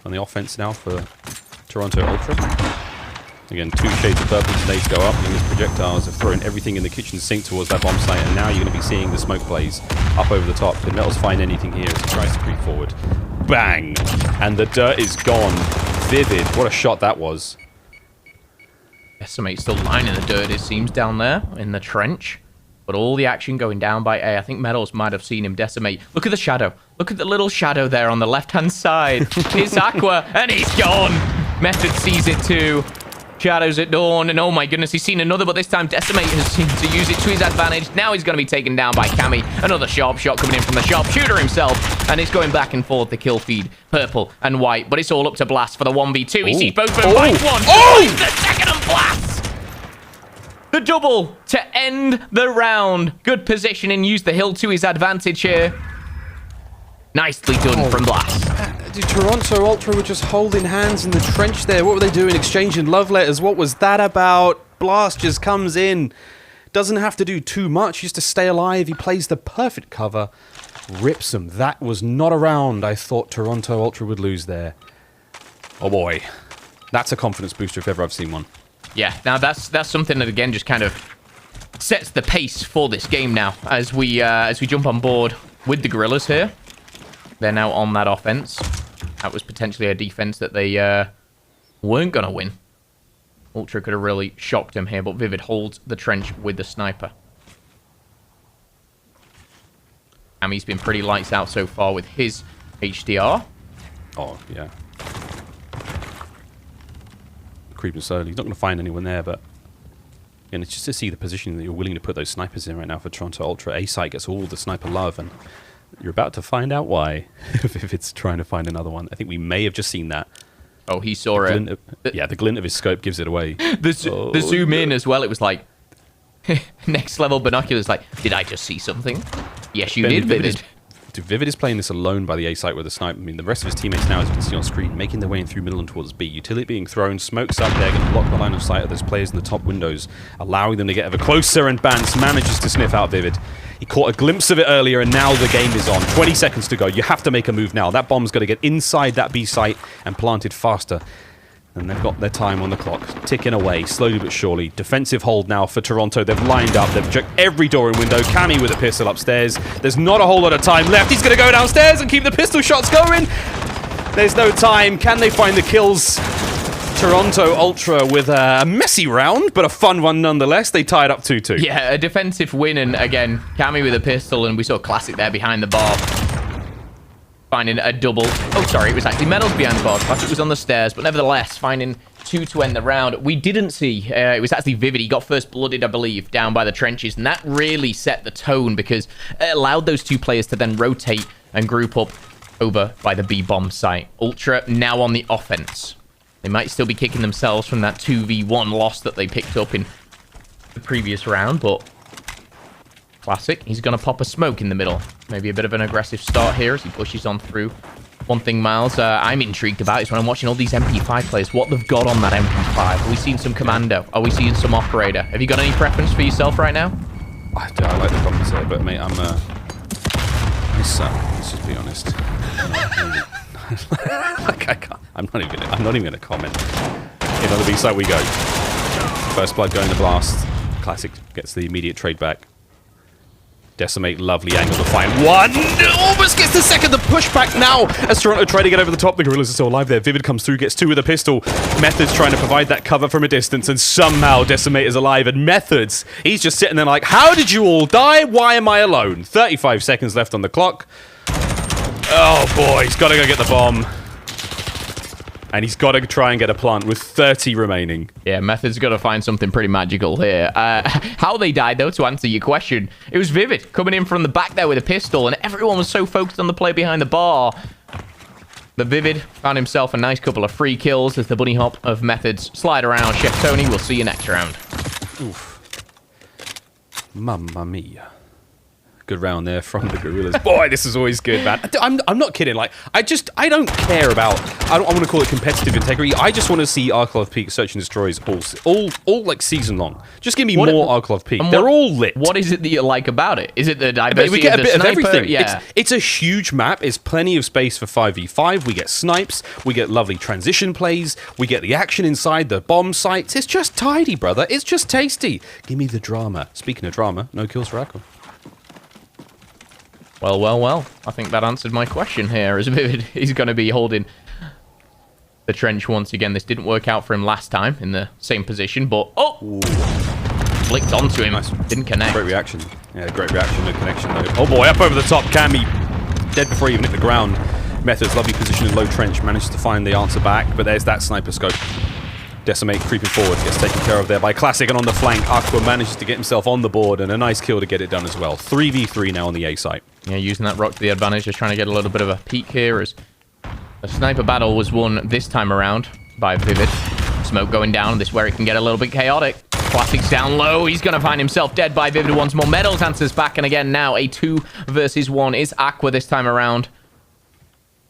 on the offense now for Toronto Ultra. Again, 2 shades of purple today to go up, and these projectiles have thrown everything in the kitchen sink towards that bomb site, and now you're going to be seeing the smoke plays up over the top. Did Metals find anything here as he tries to creep forward? Bang! And the dirt is gone. Vivid. What a shot that was. Decimate still lying in the dirt, it seems, down there in the trench. But all the action going down by A. I think Metals might have seen him decimate. Look at the shadow. Look at the little shadow there on the left-hand side. It's Aqua, and he's gone. Method sees it too. Shadows at dawn, and oh my goodness, he's seen another, but this time Decimate has seemed to use it to his advantage. Now he's going to be taken down by Cammy. Another sharp shot coming in from the sharpshooter himself, and it's going back and forth the kill feed, purple and white, but it's all up to Blast for the 1v2. He sees both of them, finds one, finds the second, and Blast! the double to end the round. Good positioning. Use the hill to his advantage here. Nicely done from Blast. Toronto Ultra were just holding hands in the trench there. What were they doing? Exchanging love letters. What was that about? Blast just comes in. Doesn't have to do too much just to stay alive. He plays the perfect cover. Rips him. That was not a round I thought Toronto Ultra would lose there. Oh boy. That's a confidence booster if ever I've seen one. Yeah, now that's something that, again, just kind of sets the pace for this game now. As we jump on board with the Guerrillas here. They're now on that offense. That was potentially a defense that they weren't going to win. Ultra could have really shocked him here, but Vivid holds the trench with the sniper. And he's been pretty lights out so far with his HDR. Oh, yeah. Creeping slowly. He's not going to find anyone there, but... Again, it's just to see the positioning that you're willing to put those snipers in right now for Toronto Ultra. A-site gets all the sniper love, and... You're about to find out why, if it's trying to find another one. I think we may have just seen that. Oh, he saw it. The glint of his scope gives it away. The zoom in as well, it was like, next level binoculars, like, did I just see something? Yes, you did, Vivid. Vivid is playing this alone by the A site with a sniper. I mean, the rest of his teammates now, as you can see on screen, making their way in through middle and towards B. Utility being thrown, smokes up there, going to block the line of sight of those players in the top windows, allowing them to get ever closer, and Bance manages to sniff out Vivid. He caught a glimpse of it earlier, and now the game is on. 20 seconds to go. You have to make a move now. That bomb's got to get inside that B site and planted faster. And they've got their time on the clock, ticking away, slowly but surely. Defensive hold now for Toronto. They've lined up. They've checked every door and window. Cammy with a pistol upstairs. There's not a whole lot of time left. He's going to go downstairs and keep the pistol shots going. There's no time. Can they find the kills? Toronto Ultra with a messy round, but a fun one nonetheless. They tied up 2-2. Yeah, a defensive win, and again, Cammy with a pistol, and we saw Classic there behind the bar. Finding a double. Oh, sorry, it was actually Medals behind the bar. Classic was on the stairs, but nevertheless, finding 2 to end the round. We didn't see, it was actually Vivid. He got first blooded, I believe, down by the trenches, and that really set the tone because it allowed those 2 players to then rotate and group up over by the B-bomb site. Ultra now on the offense. They might still be kicking themselves from that 2v1 loss that they picked up in the previous round, but Classic, he's going to pop a smoke in the middle. Maybe a bit of an aggressive start here as he pushes on through. One thing, Miles, I'm intrigued about is when I'm watching all these MP5 players, what they've got on that MP5. Are we seeing some Commando? Are we seeing some Operator? Have you got any preference for yourself right now? I like the comments there, but mate, let's just be honest. I'm not even gonna comment. In on the B side we go. First blood going to Blast. Classic gets the immediate trade back. Decimate, lovely angle to find one. Almost gets the second. The pushback now as Toronto try to get over the top. The Guerrillas are still alive there. Vivid comes through, gets 2 with a pistol. Methods trying to provide that cover from a distance, and somehow Decimate is alive. And Methods, he's just sitting there like, how did you all die? Why am I alone? 35 seconds left on the clock. Oh boy, he's got to go get the bomb. And he's got to try and get a plant with 30 remaining. Yeah, Method's got to find something pretty magical here. How they died, though, to answer your question, it was Vivid coming in from the back there with a pistol, and everyone was so focused on the play behind the bar. But Vivid found himself a nice couple of free kills as the bunny hop of Methods slide around. Chef Tony, we'll see you next round. Oof. Mamma mia. Good round there from the Guerrillas. Boy, this is always good, man. I'm not kidding. Like, I don't care about... I want to call it competitive integrity. I just want to see Arklov Peak Search and Destroys all like season long. Just give me more Arklov Peak. They're all lit. What is it that you like about it? Is it the diversity we get of a bit sniper? of everything. Yeah. It's a huge map. It's plenty of space for 5v5. We get snipes. We get lovely transition plays. We get the action inside the bomb sites. It's just tidy, brother. It's just tasty. Give me the drama. Speaking of drama, no kills for Akko. Well. I think that answered my question here. As Vivid, he's going to be holding the trench once again. This didn't work out for him last time in the same position, but... Oh! Flicked onto him. Nice. Didn't connect. Great reaction. Yeah, great reaction. No connection, though. Oh, boy. Up over the top. Cammy. Dead before he even hit the ground. Methods, lovely position in low trench. Manages to find the answer back, but there's that sniper scope. Decimate creeping forward, gets taken care of there by Classic, and on the flank, Aqua manages to get himself on the board, and a nice kill to get it done as well. 3v3 now on the A site. Yeah, using that rock to the advantage, just trying to get a little bit of a peek here as the sniper battle was won this time around by Vivid. Smoke going down, this is where it can get a little bit chaotic. Classic's down low. He's going to find himself dead by Vivid once more. Medals answers back, and again now a 2 versus 1 is Aqua this time around.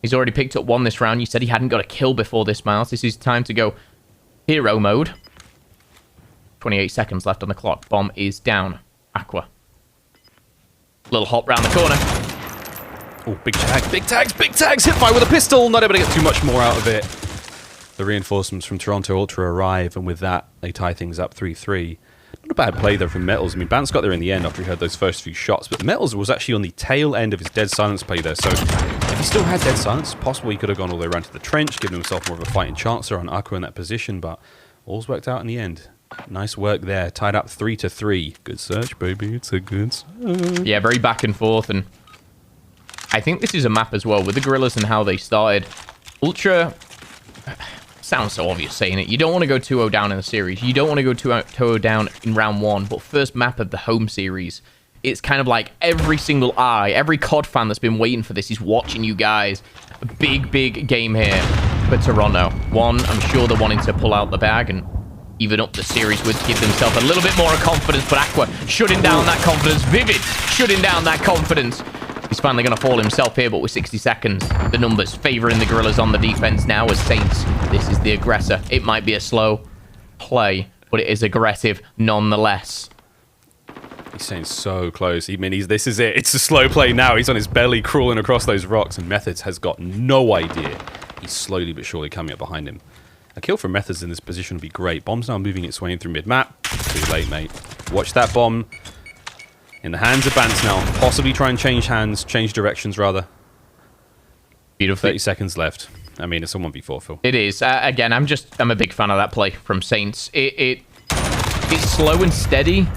He's already picked up 1 this round. You said he hadn't got a kill before this, Miles. This is time to go hero mode. 28 seconds left on the clock. Bomb is down. Aqua. Little hop round the corner. Oh, big tags, big tags, big tags! Hit by with a pistol! Not able to get too much more out of it. The reinforcements from Toronto Ultra arrive, and with that, they tie things up 3-3. Not a bad play, though, from Metals. I mean, Bance got there in the end after he heard those first few shots, but Metals was actually on the tail end of his Dead Silence play there, so if he still had Dead Silence, it's possible he could have gone all the way around to the trench, given himself more of a fighting chance there on Aqua in that position, but all's worked out in the end. Nice work there. Tied up 3-3. Good search, baby. It's a good search. Yeah, very back and forth, and I think this is a map as well, with the Guerrillas and how they started. Ultra... Sounds so obvious saying it. You don't want to go 2-0 down in the series. You don't want to go 2-0 down in round 1. But first map of the home series, it's kind of like every single eye, every COD fan that's been waiting for this is watching you guys. A big, big game here for Toronto. One, I'm sure they're wanting to pull out the bag and even up the series with to give themselves a little bit more confidence. But Aqua shutting down that confidence. Vivid shutting down that confidence. He's finally going to fall himself here, but with 60 seconds, the numbers favoring the Guerrillas on the defense now as Saints. This is the aggressor. It might be a slow play, but it is aggressive nonetheless. He's staying so close. I mean, this is it. It's a slow play now. He's on his belly crawling across those rocks, and Methods has got no idea. He's slowly but surely coming up behind him. A kill from Methods in this position would be great. Bomb's now moving its way in through mid-map. Too late, mate. Watch that bomb. In the hands of Bance now. Possibly try and change hands. Change directions, rather. Beautiful. 30 seconds left. I mean, it's a 1v4, Phil. It is. Again, I'm a big fan of that play from Saints. It's slow and steady,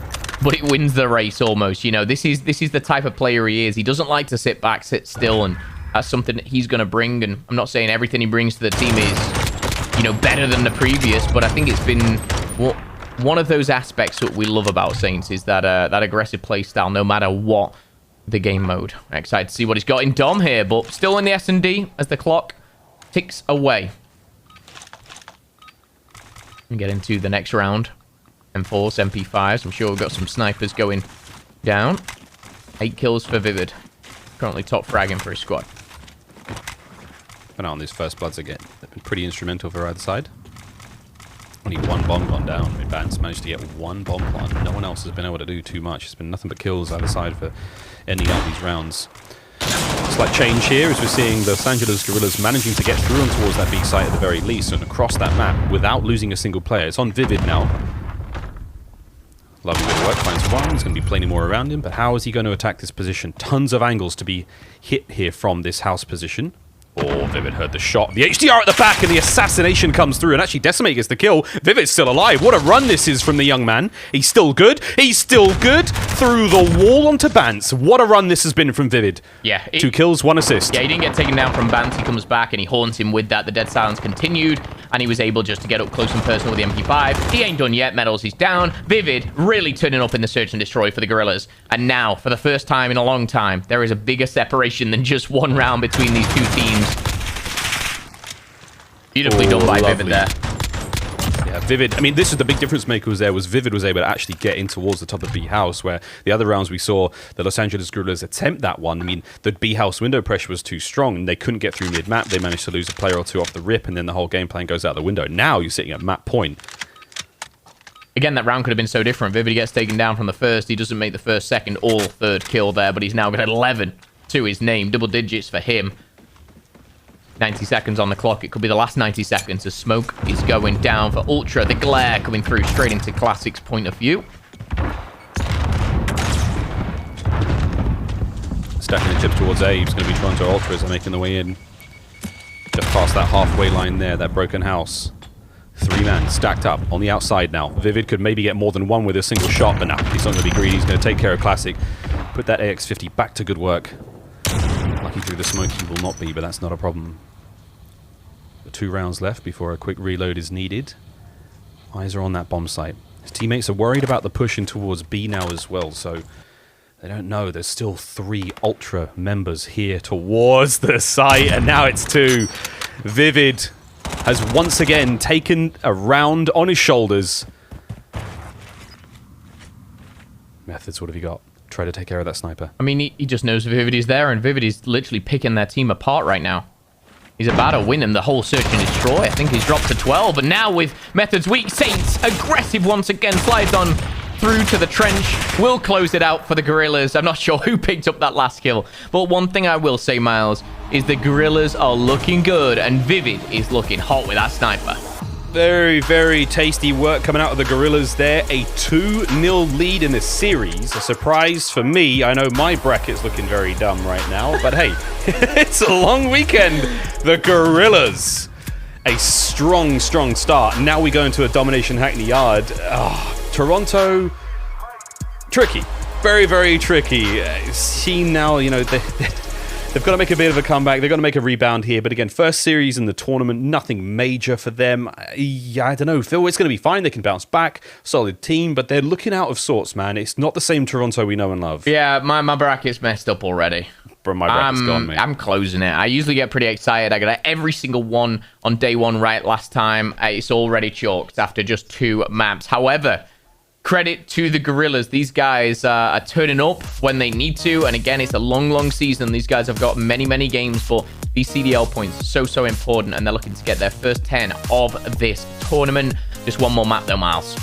but it wins the race almost. You know, this is the type of player he is. He doesn't like to sit back, sit still, and that's something that he's going to bring. And I'm not saying everything he brings to the team is, you know, better than the previous, but I think it's been... Well, one of those aspects that we love about Saints is that that aggressive play style, no matter what the game mode. Excited to see what he's got in Dom here, but still in the S&D as the clock ticks away. And get into the next round. M4s, MP5s. I'm sure we've got some snipers going down. 8 kills for Vivid. Currently top fragging for his squad. But on these first bloods again, they've been pretty instrumental for either side. Only 1 bomb gone down. I mean, Bance managed to get 1 bomb plant. No one else has been able to do too much. It's been nothing but kills either side for ending out these rounds. Slight change here as we're seeing the Los Angeles Guerrillas managing to get through and towards that B site at the very least and across that map without losing a single player. It's on Vivid now. Lovely bit of work, finds one. There's going to be plenty more around him, but how is he going to attack this position? Tons of angles to be hit here from this house position. Oh, Vivid heard the shot. The HDR at the back and the assassination comes through and actually Decimate gets the kill. Vivid's still alive. What a run this is from the young man. He's still good. He's still good. Through the wall onto Bance. What a run this has been from Vivid. Yeah. 2 kills, 1 assist. Yeah, he didn't get taken down from Bance. He comes back and he haunts him with that. The Dead Silence continued and he was able just to get up close and personal with the MP5. He ain't done yet. Metals, he's down. Vivid really turning up in the search and destroy for the Guerrillas. And now, for the first time in a long time, there is a bigger separation than just 1 round between these two teams. Beautifully done by Vivid there. Yeah, Vivid. I mean, this is the big difference maker was there was Vivid was able to actually get in towards the top of B house, where the other rounds we saw the Los Angeles Guerrillas attempt that one. I mean, the B house window pressure was too strong, and they couldn't get through mid map. They managed to lose a player or 2 off the rip, and then the whole game plan goes out the window. Now you're sitting at map point. Again, that round could have been so different. Vivid gets taken down from the first. He doesn't make the first, second, or third kill there, but he's now got 11 to his name. Double digits for him. 90 seconds on the clock. It could be the last 90 seconds as smoke is going down for Ultra. The glare coming through straight into Classic's point of view. Stacking the chips towards A. It's going to be Toronto Ultra as they're making the way in. Just past that halfway line there, that broken house. 3 men stacked up on the outside now. Vivid could maybe get more than 1 with a single shot, but now he's not going to be greedy. He's going to take care of Classic. Put that AX-50 back to good work. Lucky through the smoke he will not be, but that's not a problem. 2 rounds left before a quick reload is needed. Eyes are on that bomb site. His teammates are worried about the push in towards B now as well, so they don't know. There's still 3 Ultra members here towards the site, and now it's 2. Vivid has once again taken a round on his shoulders. Methods, what have you got? Try to take care of that sniper. I mean, he just knows Vivid is there, and Vivid is literally picking their team apart right now. He's about to win him the whole search and destroy. I think he's dropped to 12, and now with Methods weak, Saints aggressive once again, slides on through to the trench, will close it out for the Guerrillas. I'm not sure who picked up that last kill, but one thing I will say, Miles, is the Guerrillas are looking good, and Vivid is looking hot with that sniper. Very, very tasty work coming out of the Guerrillas there. A 2-0 lead in this series. A surprise for me. I know my bracket's looking very dumb right now, but hey, it's a long weekend. The Guerrillas. A strong, strong start. Now we go into a Domination Hackney Yard. Toronto, tricky. Very, very tricky. Team now, you know, they've got to make a bit of a comeback. They've got to make a rebound here. But again, first series in the tournament, nothing major for them. Yeah, I don't know. Phil, it's going to be fine. They can bounce back. Solid team, but they're looking out of sorts, man. It's not the same Toronto we know and love. Yeah, my bracket's messed up already. Bro, my bracket's gone, mate. I'm closing it. I usually get pretty excited. I got every single one on day one right last time. It's already chalked after just 2 maps. However, credit to the Guerrillas. These guys are turning up when they need to. And again, it's a long, long season. These guys have got many, many games, but these CDL points are so, so important. And they're looking to get their first 10 of this tournament. Just one more map though, Miles.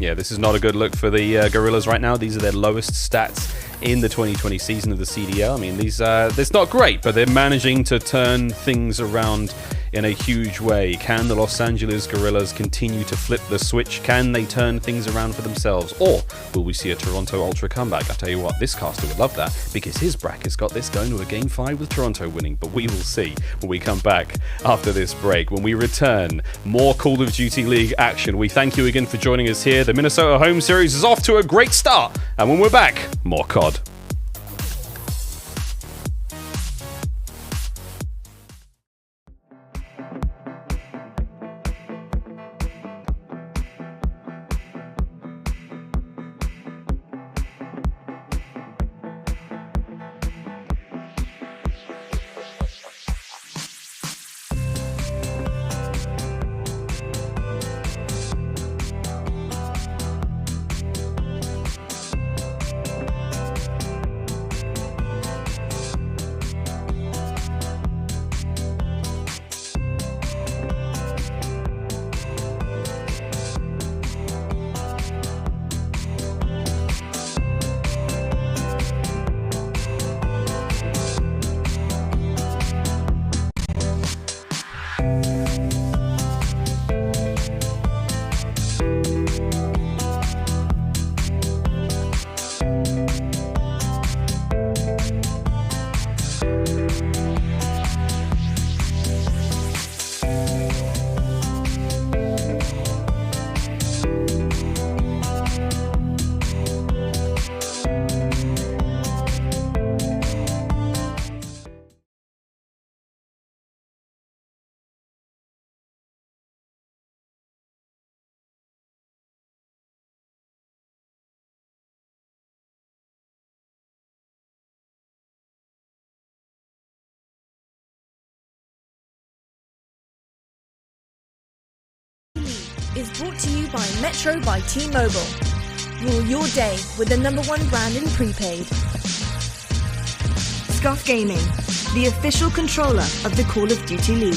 Yeah, this is not a good look for the Guerrillas right now. These are their lowest stats in the 2020 season of the CDL. I mean, it's not great, but they're managing to turn things around in a huge way. Can the Los Angeles Guerrillas continue to flip the switch? Can they turn things around for themselves? Or will we see a Toronto Ultra comeback? I tell you what, this caster would love that because his bracket's got this going to a Game 5 with Toronto winning. But we will see when we come back after this break. When we return, more Call of Duty League action. We thank you again for joining us here. The Minnesota home series is off to a great start. And when we're back, more COD. Is brought to you by Metro by T-Mobile. Rule your day with the #1 brand in prepaid. Scuff Gaming, the official controller of the Call of Duty League.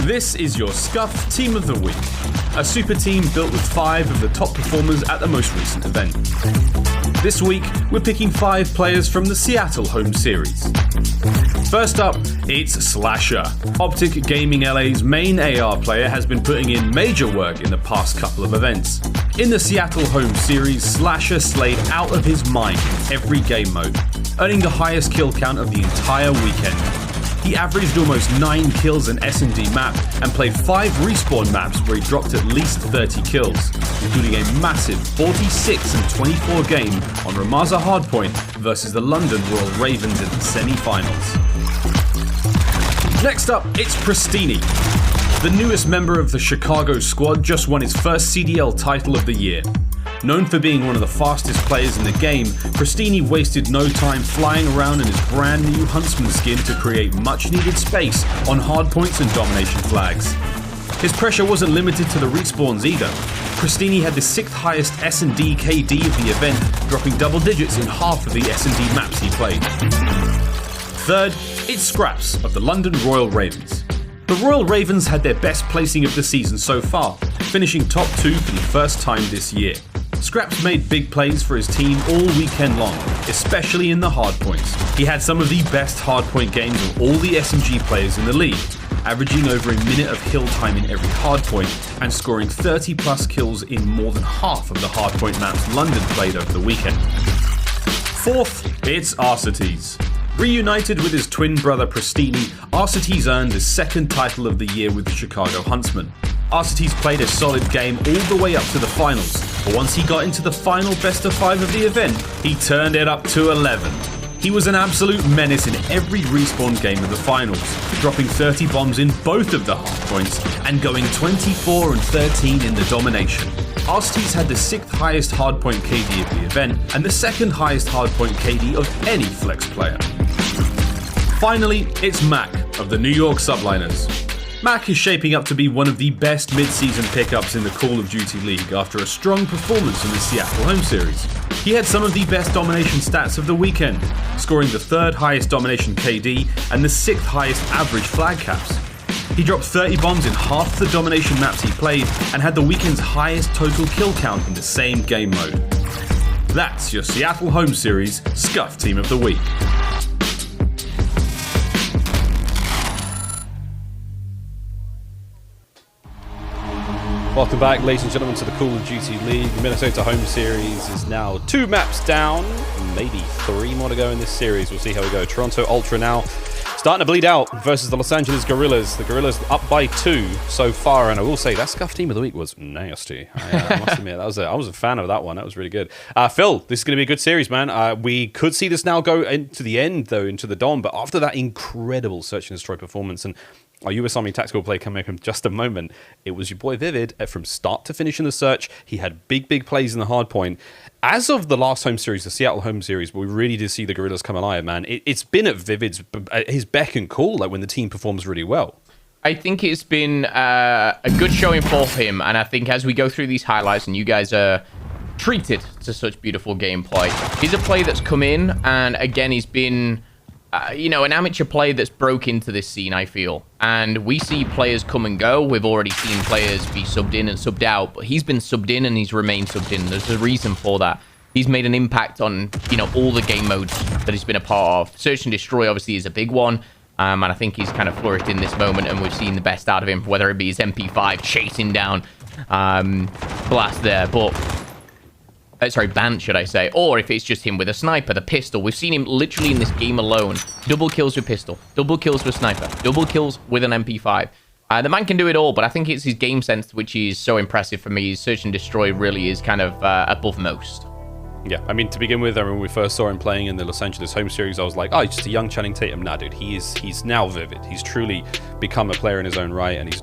This is your Scuff Team of the Week, a super team built with 5 of the top performers at the most recent event. This week, we're picking 5 players from the Seattle home series. First up, it's Slasher. Optic Gaming LA's main AR player has been putting in major work in the past couple of events. In the Seattle home series, Slasher slayed out of his mind in every game mode, earning the highest kill count of the entire weekend. He averaged almost 9 kills an S&D map and played 5 respawn maps where he dropped at least 30 kills, including a massive 46-24 game on Ramaza Hardpoint versus the London Royal Ravens in the semi-finals. Next up, it's Pristini. The newest member of the Chicago squad just won his first CDL title of the year. Known for being one of the fastest players in the game, Pristini wasted no time flying around in his brand new Huntsman skin to create much needed space on hardpoints and domination flags. His pressure wasn't limited to the respawns either. Pristini had the 6th highest S&D KD of the event, dropping double digits in half of the S&D maps he played. Third, it's Scraps of the London Royal Ravens. The Royal Ravens had their best placing of the season so far, finishing top 2 for the first time this year. Scraps made big plays for his team all weekend long, especially in the hardpoints. He had some of the best hardpoint games of all the SMG players in the league, averaging over a minute of kill time in every hardpoint and scoring 30 plus kills in more than half of the hardpoint maps London played over the weekend. Fourth, it's Arcetes. Reunited with his twin brother Pristini, Arcetes earned his 2nd title of the year with the Chicago Huntsmen. Arcetes played a solid game all the way up to the finals, but once he got into the final best of 5 of the event, he turned it up to 11. He was an absolute menace in every respawn game of the finals, dropping 30 bombs in both of the hardpoints and going 24 and 13 in the domination. Arcetes had the 6th highest hardpoint KD of the event and the 2nd highest hardpoint KD of any flex player. Finally, it's Mac of the New York Subliners. Mac is shaping up to be one of the best mid-season pickups in the Call of Duty League after a strong performance in the Seattle home series. He had some of the best domination stats of the weekend, scoring the 3rd highest domination KD and the 6th highest average flag caps. He dropped 30 bombs in half the domination maps he played and had the weekend's highest total kill count in the same game mode. That's your Seattle home series Scuff Team of the Week. Welcome back, ladies and gentlemen, to the Call of Duty League. The Minnesota home series is now 2 maps down, maybe 3 more to go in this series. We'll see how we go. Toronto Ultra now starting to bleed out versus the Los Angeles Guerrillas. The Guerrillas up by 2 so far, and I will say that Scuff Team of the Week was nasty. I must admit, I was a fan of that one. That was really good. Phil, this is going to be a good series, man. We could see this now go into the end, though, into the Dom, but after that incredible Search and Destroy performance, and our US Army tactical play can make him just a moment. It was your boy Vivid from start to finish in the Search. He had big plays in the hard point. As of the last home series, the Seattle home series, we really did see the Guerrillas come alive, man. It's been at Vivid's, his beck and call, like when the team performs really well. I think it's been a good showing for him, and I think as we go through these highlights and you guys are treated to such beautiful gameplay, he's a player that's come in, and again, he's been an amateur player that's broke into this scene, I feel. And we see players come and go. We've already seen players be subbed in and subbed out, but he's been subbed in and he's remained subbed in. There's a reason for that. He's made an impact on, all the game modes that he's been a part of. Search and Destroy, obviously, is a big one. And I think he's kind of flourished in this moment, and we've seen the best out of him, whether it be his MP5 chasing down Blast there, Bant, should I say, or if it's just him with a sniper, the pistol. We've seen him literally in this game alone. Double kills with pistol, double kills with sniper, double kills with an MP5. The man can do it all, but I think it's his game sense which is so impressive for me. His Search and Destroy really is kind of above most. Yeah, I mean, to begin with, when we first saw him playing in the Los Angeles home series, I was like, oh, he's just a young Channing Tatum. Nah, dude, he's now Vivid. He's truly become a player in his own right, and he's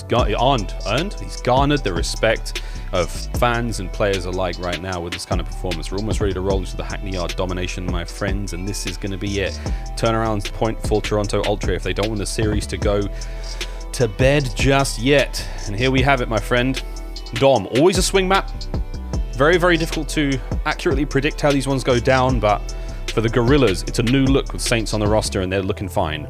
garnered the respect of fans and players alike right now with this kind of performance. We're almost ready to roll into the Hackney Yard domination, my friends, and this is going to be it. Turnaround point for Toronto Ultra if they don't want the series to go to bed just yet. And here we have it, my friend. Dom, always a swing map. Very difficult to accurately predict how these ones go down, but for the Guerrillas, it's a new look with Saints on the roster, and they're looking fine.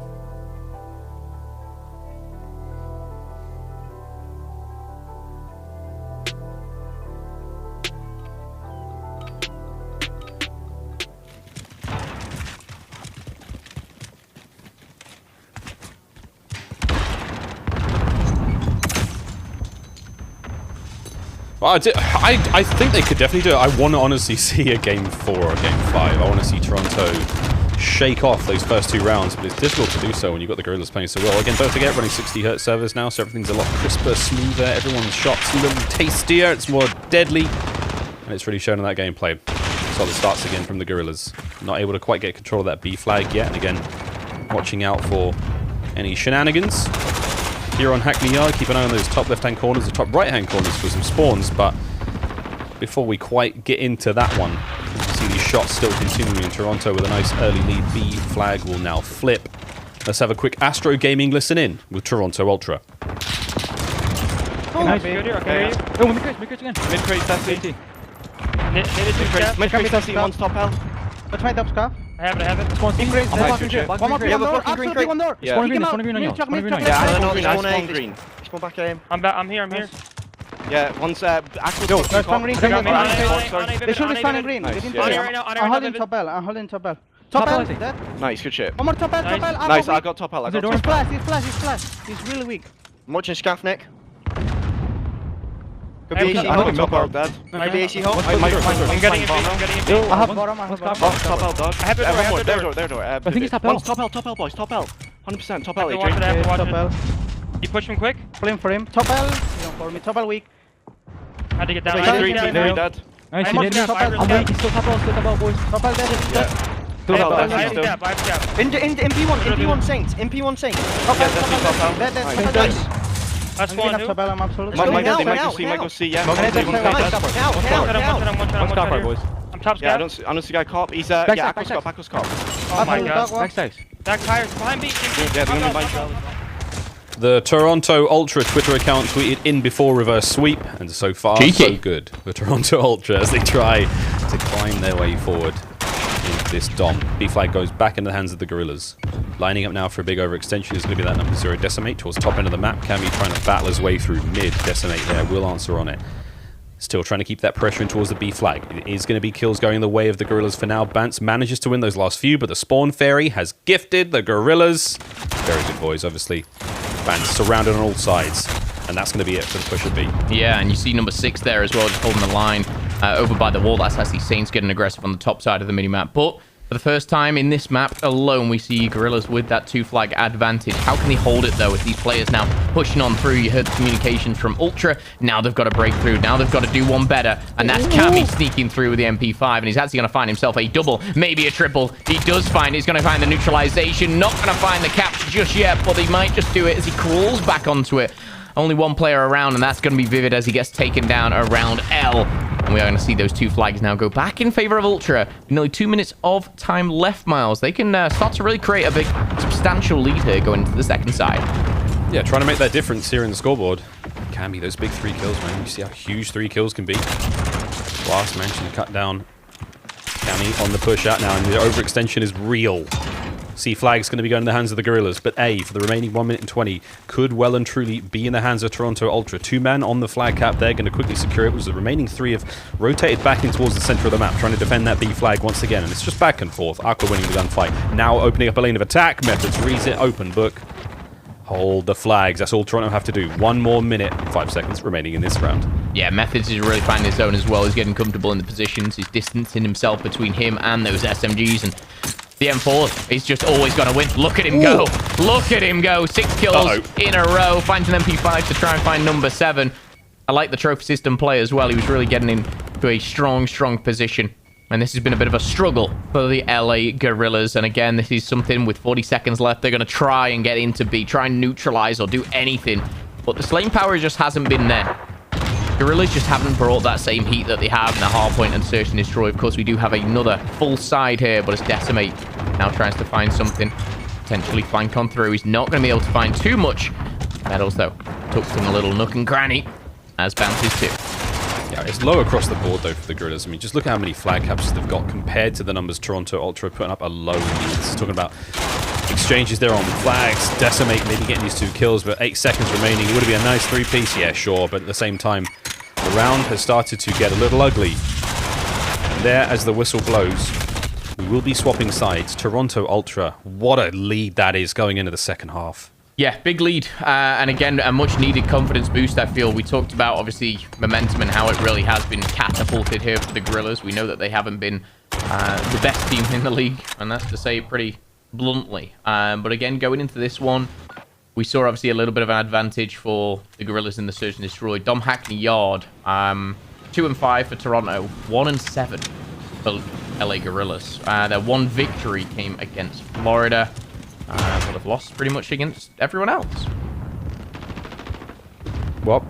Well, I think they could definitely do it. I want to honestly see a Game 4 or a Game 5. I want to see Toronto shake off those first 2 rounds, but it's difficult to do so when you've got the Guerrillas playing so well. Again, don't forget, running 60 Hz servers now, so everything's a lot crisper, smoother, everyone's shots a little tastier, it's more deadly, and it's really shown in that gameplay. Solid starts again from the Guerrillas. Not able to quite get control of that B flag yet, and again, watching out for any shenanigans here on Hackney Yard. Keep an eye on those top left-hand corners, the top right-hand corners for some spawns. But before we quite get into that one, you can see these shots still continuing in Toronto with a nice early lead. B flag will now flip. Let's have a quick Astro Gaming listen in with Toronto Ultra. Oh, nice. Okay. Oh, mid-crate again. Mid-crate, that's 80. Mid-crate, that's 80. One's top L. Let's try top scarf. I have it. Spawn green. One more green. Absolutely one door. Yeah. Spawn green on you. Yeah, spawn green. Spawn back aim. I'm here. Yeah, one's actual. Spawn green. They should be standing green. I'm holding top L. Top L, dead. Nice, good shit. One more top L. Nice, I got top L. He's flash. He's really weak. I'm watching Scaff, Nick. Could be AC hot, top L dead. Could be AC hot. I'm getting it. I have bottom. Top L dog. I have it door. Their door. I think it's top L. One's top L, boys, top L. 100% top L, Watch Adrian. it. Top L. You push him quick. Pull him for him. Top L. You don't for me. Top L weak. Had to get down. Three dead. Nice, you did it. top L. I'm weak. He's still top L, boys. Top L dead. I have gap. In MP1 Saints. Top L. Dead. That's one. Top L, I'm absolutely. Might go C, yeah. One boys. I'm top Yeah, I scav. don't see guy cop. He's Aqua's cop. Oh my god. That tire's behind me. Yeah, the only bike. The Toronto Ultra Twitter account tweeted in before reverse sweep, and so far so good for Toronto Ultra as they try to climb their way forward into this dom. B flag goes back in the hands of the Guerrillas. Lining up now for a big overextension is going to be that number 0 Decimate towards top end of the map. Cammy trying to battle his way through mid. Decimate there will answer on it. Still trying to keep that pressure in towards the B flag. It is going to be kills going the way of the Guerrillas for now. Bance manages to win those last few, but the Spawn Fairy has gifted the Guerrillas. Very good boys, obviously. Bance surrounded on all sides. And that's going to be it for the push of B. Yeah, and you see number 6 there as well, just holding the line over by the wall. That's actually Saints getting aggressive on the top side of the minimap. But for the first time in this map alone, we see Guerrillas with that 2-flag advantage. How can they hold it, though, with these players now pushing on through? You heard the communications from Ultra. Now they've got to break through. Now they've got to do one better. And that's Cammy sneaking through with the MP5. And he's actually going to find himself a double, maybe a triple. He does find it. He's going to find the neutralization. Not going to find the capture just yet, but he might just do it as he crawls back onto it. Only one player around, and that's going to be Vivid as he gets taken down around L. And we are going to see those 2 flags now go back in favor of Ultra. Nearly 2 minutes of time left, Miles. They can start to really create a big, substantial lead here going into the second side. Yeah, trying to make that difference here in the scoreboard. Cammy, those big 3 kills, man. You see how huge 3 kills can be. Last mention, cut down. Cammy on the push out now, and the overextension is real. C flag's going to be going in the hands of the Guerrillas, but A, for the remaining 1 minute and 20, could well and truly be in the hands of Toronto Ultra. 2 men on the flag cap there, going to quickly secure it, as the remaining 3 have rotated back in towards the center of the map, trying to defend that B flag once again, and it's just back and forth. Aqua winning the gunfight. Now opening up a lane of attack. Methods reads it, open book. Hold the flags. That's all Toronto have to do. 1 more minute, 5 seconds remaining in this round. Yeah, Methods is really finding his zone as well. He's getting comfortable in the positions. He's distancing himself between him and those SMGs, and the M4 is just always going to win. Look at him go. Look at him go. 6 kills in a row. Finds an MP5 to try and find number 7. I like the trophy system play as well. He was really getting into a strong position. And this has been a bit of a struggle for the LA Guerrillas. And again, this is something with 40 seconds left. They're going to try and get into B. Try and neutralize or do anything. But the slaying power just hasn't been there. Guerrillas just haven't brought that same heat that they have in the Hardpoint and Search and Destroy. Of course, we do have another full side here, but it's Decimate now tries to find something. Potentially flank on through. He's not going to be able to find too much medals, though. Tucked in a little nook and cranny, as bounces too. Yeah, it's low across the board, though, for the Guerrillas. I mean, just look at how many flag captures they've got compared to the numbers Toronto Ultra putting up a low lead. It's talking about exchanges there on flags. Decimate maybe getting these 2 kills, but 8 seconds remaining. It would be a nice 3-piece, yeah, sure, but at the same time, the round has started to get a little ugly. And there, as the whistle blows, we will be swapping sides. Toronto Ultra, what a lead that is going into the second half. Yeah, big lead. And again, a much-needed confidence boost, I feel. We talked about, obviously, momentum and how it really has been catapulted here for the Guerrillas. We know that they haven't been the best team in the league, and that's to say it pretty bluntly. But again, going into this one, we saw obviously a little bit of an advantage for the Guerrillas in the Search and Destroy. Dom Hackney Yard, 2 and 5 for Toronto, 1 and 7 for LA Guerrillas. Their 1 victory came against Florida. But have lost pretty much against everyone else. Well,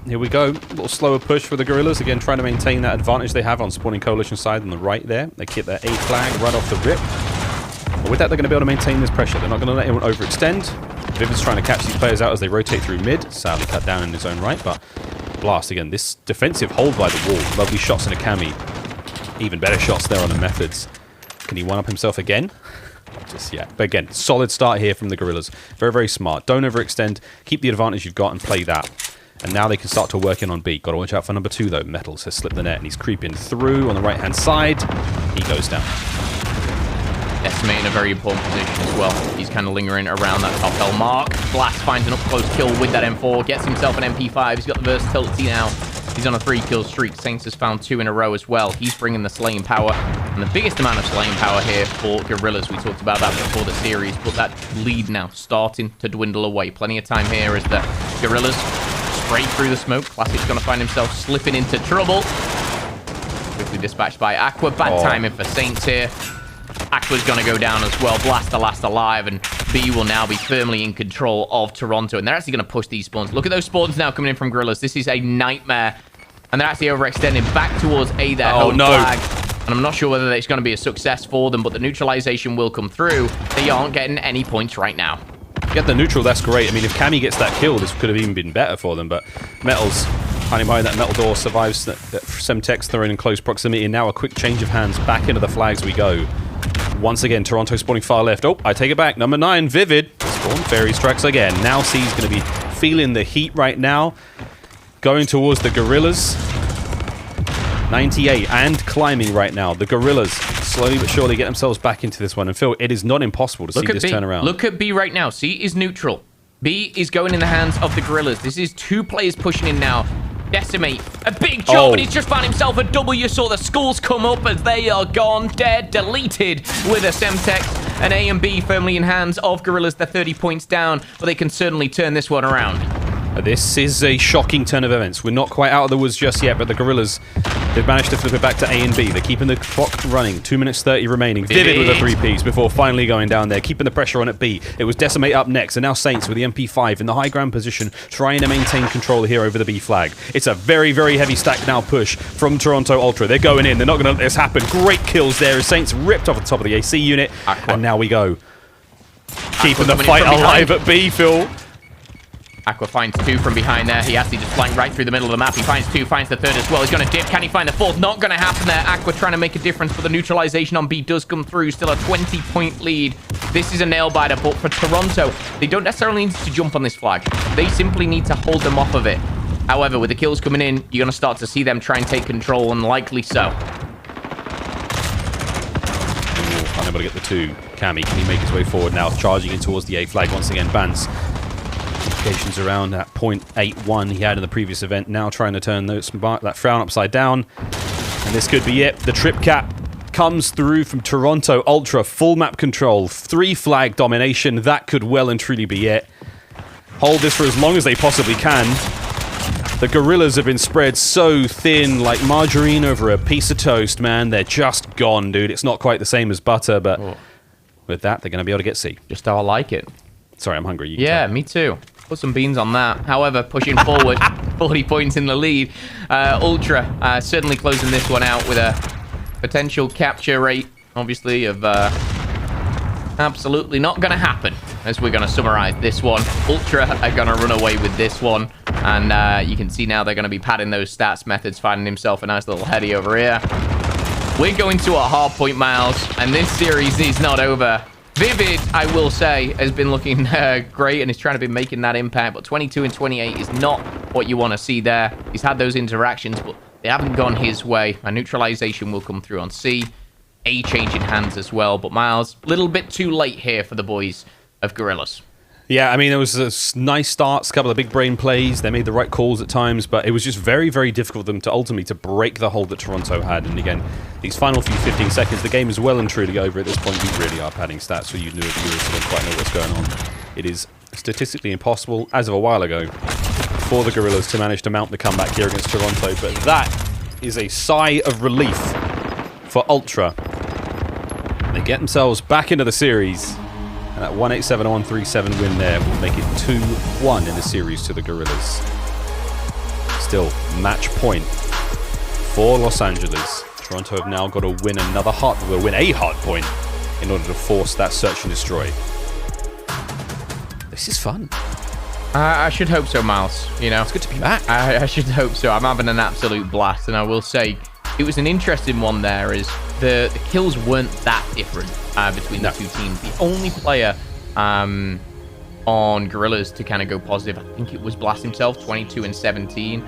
here we go. A little slower push for the Guerrillas. Again, trying to maintain that advantage they have on spawning coalition side on the right there. They keep their A flag right off the rip. But with that, they're going to be able to maintain this pressure. They're not going to let anyone overextend. Vivid's trying to catch these players out as they rotate through mid. Sadly cut down in his own right, but Blast again. This defensive hold by the wall. Lovely shots in a cami. Even better shots there on the methods. Can he one-up himself again? Not just yet. But again, solid start here from the Guerrillas. Very, very smart. Don't overextend. Keep the advantage you've got and play that. And now they can start to work in on B. Got to watch out for number 2, though. Metals has slipped the net, and he's creeping through on the right-hand side. He goes down. Estimate in a very important position as well. He's kind of lingering around that top L mark. Blast finds an up-close kill with that M4. Gets himself an MP5. He's got the versatility now. He's on a 3-kill streak. Saints has found 2 in a row as well. He's bringing the slaying power. And the biggest amount of slaying power here for Guerrillas. We talked about that before the series. But that lead now starting to dwindle away. Plenty of time here as the Guerrillas straight through the smoke. Classic's going to find himself slipping into trouble. Quickly dispatched by Aqua. Bad timing for Saints here. Aqua's going to go down as well. Blast the last alive, and B will now be firmly in control of Toronto. And they're actually going to push these spawns. Look at those spawns now coming in from Guerrillas. This is a nightmare. And they're actually overextending back towards A there. Oh, no. Flag. And I'm not sure whether it's going to be a success for them, but the neutralization will come through. They aren't getting any points right now. Get the neutral, that's great. I mean, if Cammy gets that kill, this could have even been better for them. But Metals, hiding behind that metal door, survives that Semtex thrown in close proximity. And now a quick change of hands. Back into the flags we go. Once again, Toronto spawning far left. Oh, I take it back. Number 9, Vivid. Spawn Fairy strikes again. Now C's going to be feeling the heat right now. Going towards the Guerrillas. 98 and climbing right now. The Guerrillas slowly but surely get themselves back into this one. And Phil, it is not impossible to see this turn around. Look at B right now. C is neutral. B is going in the hands of the Guerrillas. This is 2 players pushing in now. Decimate, a big job, and he's just found himself a W. Saw the skulls come up as they are gone, dead, deleted with a Semtex. And A and B firmly in hands of Guerrillas. They're 30 points down, but they can certainly turn this one around. This is a shocking turn of events. We're not quite out of the woods just yet, but the Guerrillas, they've managed to flip it back to A and B. They're keeping the clock running. 2 minutes 30 remaining. Vivid with a 3-piece before finally going down there, keeping the pressure on at B. It was Decimate up next, and now Saints with the MP5 in the high ground position, trying to maintain control here over the B flag. It's a very, very heavy stack now push from Toronto Ultra. They're going in. They're not going to let this happen. Great kills there as Saints ripped off the top of the AC unit. Aqua. And now we go. Keeping the fight alive at B, Phil. Aqua finds 2 from behind there. He actually just flying right through the middle of the map. He finds 2, finds the 3rd as well. He's going to dip. Can he find the 4th? Not going to happen there. Aqua trying to make a difference, but the neutralization on B does come through. Still a 20-point lead. This is a nail-biter, but for Toronto, they don't necessarily need to jump on this flag. They simply need to hold them off of it. However, with the kills coming in, you're going to start to see them try and take control, and likely so. Unable to get the 2. Cammy, can he make his way forward now? Charging in towards the A flag once again. Bans. Indications around that 0.81 he had in the previous event. Now trying to turn that frown upside down. And this could be it. The trip cap comes through from Toronto Ultra. Full map control. 3 flag domination. That could well and truly be it. Hold this for as long as they possibly can. The Guerrillas have been spread so thin, like margarine over a piece of toast, man. They're just gone, dude. It's not quite the same as butter, but with that, they're going to be able to get C. Just how I like it. Sorry, I'm hungry. Yeah, me too. Put some beans on that. However, pushing forward, 40 points in the lead. Ultra certainly closing this one out with a potential capture rate, obviously, of absolutely not going to happen, as we're going to summarize this one. Ultra are going to run away with this one. And you can see now they're going to be padding those stats. Methods finding himself a nice little heady over here. We're going to a hard point, Miles, and this series is not over. Vivid, I will say, has been looking great and is trying to be making that impact, but 22 and 28 is not what you want to see there. He's had those interactions, but they haven't gone his way. A neutralization will come through on C. A changing hands as well, but Miles, a little bit too late here for the boys of Guerrillas. Yeah, I mean, there was nice starts, a couple of big brain plays. They made the right calls at times, but it was just very, very difficult for them to ultimately to break the hold that Toronto had. And again, these final few 15 seconds, the game is well and truly over at this point. We really are padding stats, so you viewers don't quite know what's going on. It is statistically impossible, as of a while ago, for the Guerrillas to manage to mount the comeback here against Toronto. But that is a sigh of relief for Ultra. They get themselves back into the series. And that 187-137 win there will make it 2-1 in the series to the Guerrillas. Still, match point for Los Angeles. Toronto have now got to win a hard point in order to force that search and destroy. This is fun. I should hope so, Miles. You know, It's good to be back. I should hope so. I'm having an absolute blast, and I will say it was an interesting one there. Is the kills weren't that different between the two teams. The only player on Guerrillas to kind of go positive, I think it was Blast himself, 22 and 17.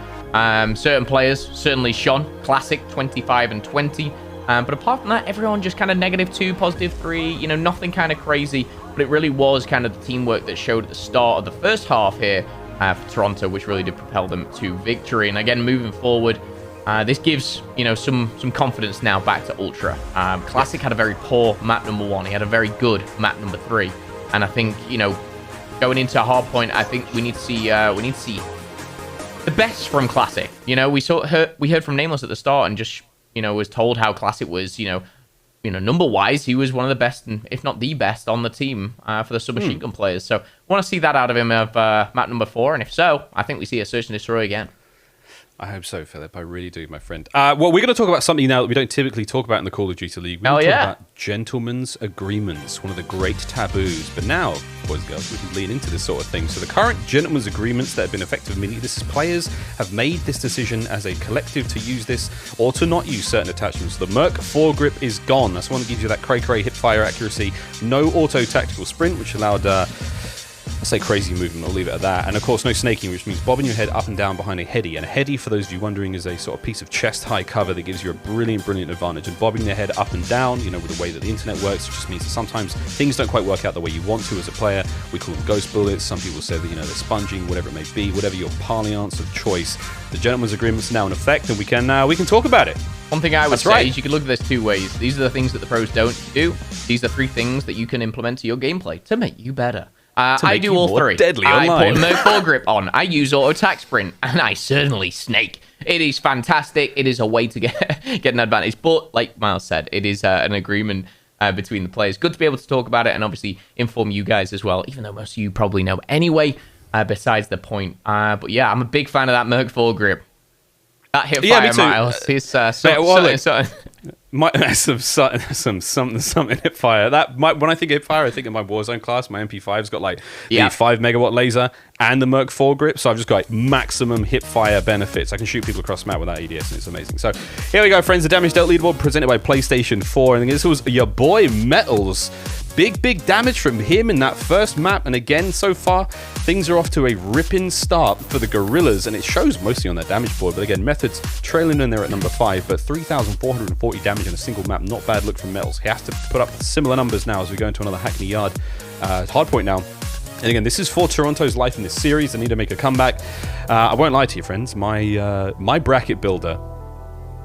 Certain players certainly shone. Classic, 25 and 20. But apart from that, everyone just kind of -2, +3. You know, nothing kind of crazy. But it really was kind of the teamwork that showed at the start of the first half here for Toronto, which really did propel them to victory. And again, moving forward, this gives, you know, some confidence now back to Ultra. Classic had a very poor map number 1. He had a very good map number 3. And I think, you know, going into Hardpoint, I think we need to see the best from Classic. You know, we heard from Nameless at the start and just, you know, was told how Classic was, you know, number-wise, he was one of the best, and if not the best, on the team for the submachine gun players. So, want to see that out of him of map number 4, and if so, I think we see a search and destroy again. I hope so, Philip. I really do, my friend. Well, we're going to talk about something now that we don't typically talk about in the Call of Duty League. We're going to talk about gentlemen's agreements, one of the great taboos. But now, boys and girls, we can lean into this sort of thing. So the current gentlemen's agreements that have been effective immediately, this is players have made this decision as a collective to use this or to not use certain attachments. The Merc foregrip is gone. That's one that gives you that cray-cray hip-fire accuracy. No auto-tactical sprint, which allowed... I say crazy movement, I'll leave it at that. And of course, no snaking, which means bobbing your head up and down behind a heady. And a heady, for those of you wondering, is a sort of piece of chest-high cover that gives you a brilliant, brilliant advantage. And bobbing their head up and down, you know, with the way that the internet works, it just means that sometimes things don't quite work out the way you want to as a player. We call them ghost bullets. Some people say that, you know, they're sponging, whatever it may be, whatever your parlance of choice. The gentleman's agreement's now in effect, and we can talk about it. One thing I would say is you can look at this 2 ways. These are the things that the pros don't do. These are 3 things that you can implement to your gameplay to make you better. I do all 3. Deadly I online. put Merc foregrip on. I use auto attack sprint, and I certainly snake. It is fantastic. It is a way to get an advantage. But like Miles said, it is an agreement between the players. Good to be able to talk about it and obviously inform you guys as well, even though most of you probably know anyway, besides the point. But yeah, I'm a big fan of that Merc foregrip. That hit fire, Miles. It's something hip fire. When I think hip fire, I think of my Warzone class. My MP5's got like the 5 megawatt laser and the Merc foregrip, so I've just got like maximum hip fire benefits. I can shoot people across the map without EDS, and it's amazing. So here we go, friends. The Damage Dealt leaderboard presented by PlayStation 4, and this was your boy Metals. Big damage from him in that first map, and again, so far, things are off to a ripping start for the Guerrillas, and it shows mostly on their damage board, but again, Methods trailing in there at number 5, but 3,440 damage in a single map, not bad look from Metals. He has to put up similar numbers now as we go into another Hackney Yard hardpoint now. And again, this is for Toronto's life in this series. They need to make a comeback. I won't lie to you, friends, my bracket builder,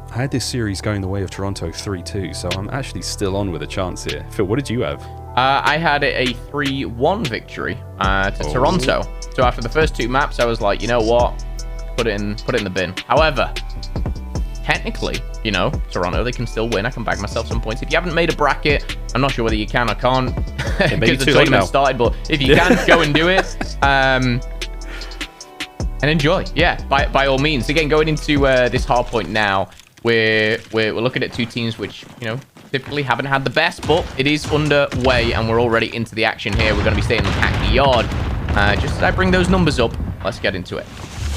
I had this series going the way of Toronto 3-2, so I'm actually still on with a chance here. Phil, what did you have? I had a 3-1 victory to Toronto. So after the first 2 maps, I was like, you know what? Put it in the bin. However, technically, you know, Toronto, they can still win. I can bag myself some points. If you haven't made a bracket, I'm not sure whether you can or can't because the tournament started, but if you can, go and do it. And enjoy. Yeah, by all means. Again, going into this hardpoint now, we're looking at 2 teams which, you know, typically haven't had the best, but it is underway and we're already into the action here. We're going to be staying in the Hackney Yard. Just as I bring those numbers up, let's get into it.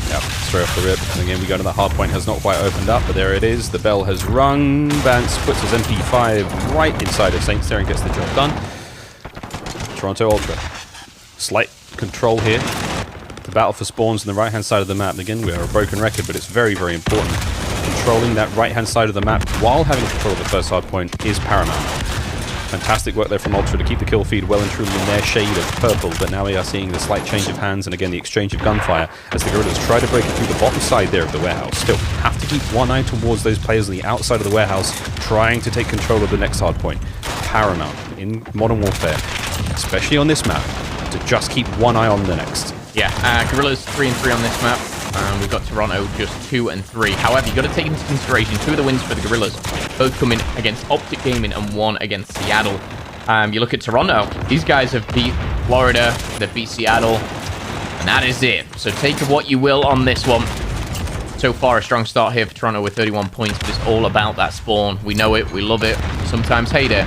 Yep, straight off the rip. And again, we go to the hard point. Has not quite opened up, but there it is. The bell has rung. Vance puts his MP5 right inside of Saints there and gets the job done. Toronto Ultra. Slight control here. The battle for spawns on the right-hand side of the map. And again, we are a broken record, but it's very, very important. Controlling that right-hand side of the map while having control of the first hard point is paramount. Fantastic work there from Ultra to keep the kill feed well and truly in their shade of purple, but now we are seeing the slight change of hands and again the exchange of gunfire as the Guerrillas try to break it through the bottom side there of the warehouse. Still, have to keep one eye towards those players on the outside of the warehouse trying to take control of the next hard point. Paramount in Modern Warfare, especially on this map, to just keep one eye on the next. Yeah, Guerrillas 3-3 on this map. We've got Toronto just 2-3. However, you've got to take into consideration 2 of the wins for the Guerrillas, both coming against Optic Gaming and 1 against Seattle. You look at Toronto. These guys have beat Florida. They've beat Seattle. And that is it. So take what you will on this one. So far, a strong start here for Toronto with 31 points, but it's all about that spawn. We know it. We love it. Sometimes hate it.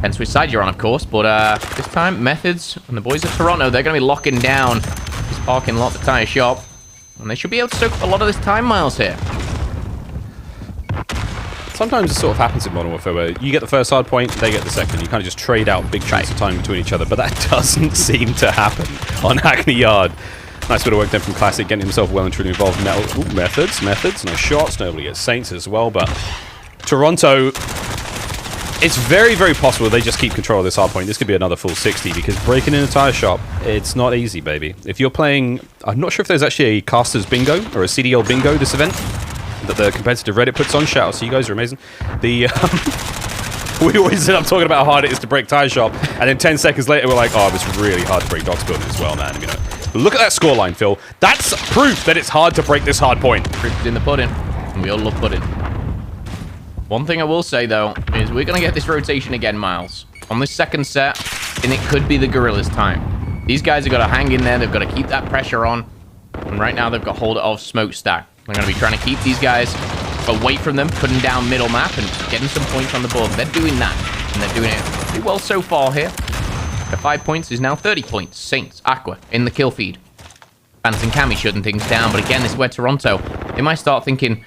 Hence which side you're on, of course. But this time, Methods and the boys of Toronto, they're going to be locking down this parking lot, the tire shop. And they should be able to soak up a lot of this time, Miles, here. Sometimes it sort of happens in Modern Warfare where you get the first hard point, they get the second. You kind of just trade out big chunks of time between each other, but that doesn't seem to happen on Hackney Yard. Nice bit of work then from Classic, getting himself well and truly involved in Methods. Nice shots. Nobody gets Saints as well, but Toronto, it's very, very possible they just keep control of this hard point. This could be another full 60 because breaking in a tire shop, it's not easy, baby. If you're playing, I'm not sure if there's actually a Casters Bingo or a CDL Bingo this event that the competitive Reddit puts on. Shout out to you guys, you're amazing. We always end up talking about how hard it is to break tire shop, and then 10 seconds later we're like, oh, it's really hard to break Docks Building as well, man. You know, look at that scoreline, Phil. That's proof that it's hard to break this hard point. Proof is in the pudding, and we all love pudding. One thing I will say, though, is we're going to get this rotation again, Miles. On this second set, and it could be the Guerrillas' time. These guys have got to hang in there. They've got to keep that pressure on. And right now, they've got hold of Smokestack. They're going to be trying to keep these guys away from them, putting down middle map and getting some points on the board. They're doing that, and they're doing it pretty well so far here. The 5 points is now 30 points. Saints, Aqua in the kill feed. Vance and Cammy shutting things down, but again, this is where Toronto, they might start thinking,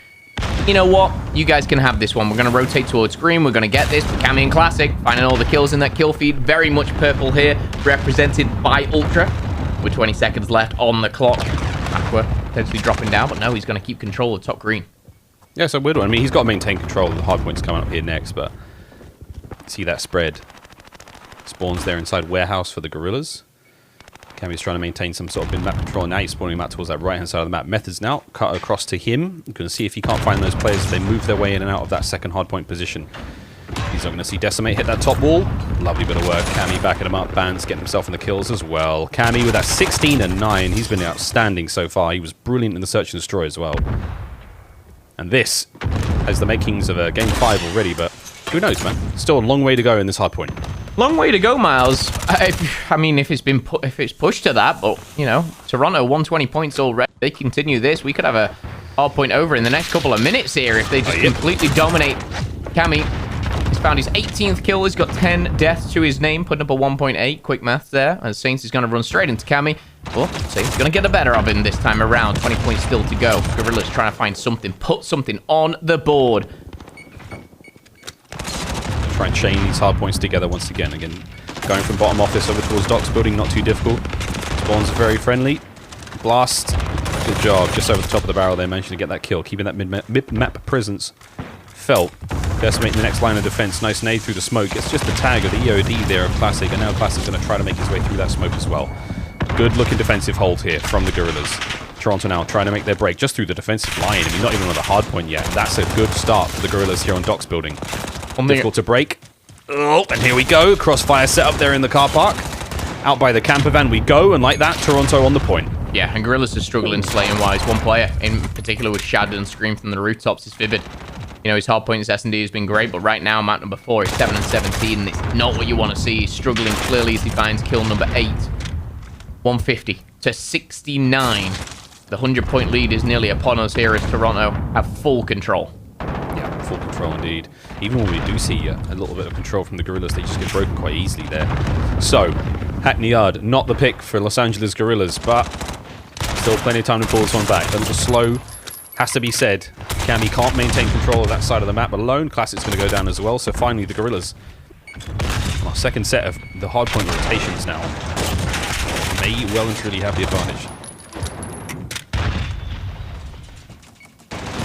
you know what? You guys can have this one. We're going to rotate towards green. We're going to get this. Cammy and Classic finding all the kills in that kill feed. Very much purple here, represented by Ultra, with 20 seconds left on the clock. Aqua potentially dropping down, but no, he's going to keep control of top green. Yeah, so weird one. I mean, he's got to maintain control of the hard points coming up here next, but see that spread. Spawns there inside warehouse for the Guerrillas. Cammy's trying to maintain some sort of mid-map control. Now he's spawning him out towards that right-hand side of the map. Methods now cut across to him. You're going to see if he can't find those players. They move their way in and out of that second hardpoint position. He's not going to see Decimate hit that top wall. Lovely bit of work. Cammy backing him up. Bans getting himself in the kills as well. Cammy with that 16 and 9. He's been outstanding so far. He was brilliant in the search and destroy as well. And this has the makings of a game 5 already, but who knows, man? Still a long way to go in this hardpoint. Long way to go, Miles. I mean, if it's pushed to that, but you know, Toronto 120 points already. They continue this. We could have a hard point over in the next couple of minutes here if they just completely dominate. Cammy, he's found his 18th kill. He's got 10 deaths to his name, putting up a 1.8. Quick math there. And Saints is going to run straight into Cammy. Well, Saints is going to get the better of him this time around. 20 points still to go. Guerrillas trying to find something, put something on the board. Try and chain these hard points together once again. Again, going from bottom office over towards Docks Building, not too difficult. Spawns are very friendly. Blast. Good job. Just over the top of the barrel there, managing to get that kill. Keeping that mid-map presence felt. Decimating the next line of defense. Nice nade through the smoke. It's just the tag of the EOD there of Classic, and now Classic's going to try to make his way through that smoke as well. Good looking defensive hold here from the Guerrillas. Toronto now trying to make their break just through the defensive line. I mean, not even on the hard point yet. That's a good start for the Guerrillas here on Docks Building. Difficult to break. Oh, and here we go. Crossfire set up there in the car park. Out by the camper van we go, and like that, Toronto on the point. Yeah, and Guerrillas are struggling slaying-wise. One player in particular was shadowed and screamed from the rooftops is Vivid. You know, his hard point, his S&D has been great, but right now, map number 4 is 7 and 17, and it's not what you want to see. He's struggling clearly as he finds kill number 8. 150 to 69. The 100-point lead is nearly upon us here as Toronto have full control. Yeah, full control indeed. Even when we do see a little bit of control from the Guerrillas, they just get broken quite easily there. So, Hackney Yard, not the pick for Los Angeles Guerrillas, but still plenty of time to pull this one back. A little slow, has to be said. Cammy can't maintain control of that side of the map alone. Classic's going to go down as well, so finally the Guerrillas, our second set of the hardpoint rotations now, may well and truly have the advantage.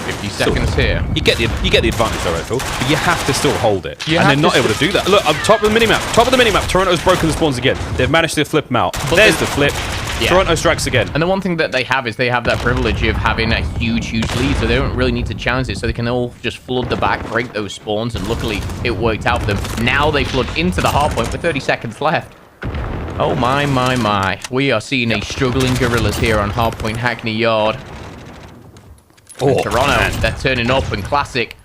50 seconds here. You get the advantage though, right, Phil? But you have to still hold it. You and they're not able to do that. Look, up top of the minimap. Top of the minimap. Toronto's broken the spawns again. They've managed to flip them out. But there's the flip. Yeah. Toronto strikes again. And the one thing that they have is they have that privilege of having a huge lead, so they don't really need to challenge it, so they can all just flood the back, break those spawns, and luckily it worked out for them. Now they flood into the hardpoint with 30 seconds left. Oh my. We are seeing a struggling Guerrillas here on hardpoint Hackney Yard. Oh, Toronto, man. They're turning up, and Classic,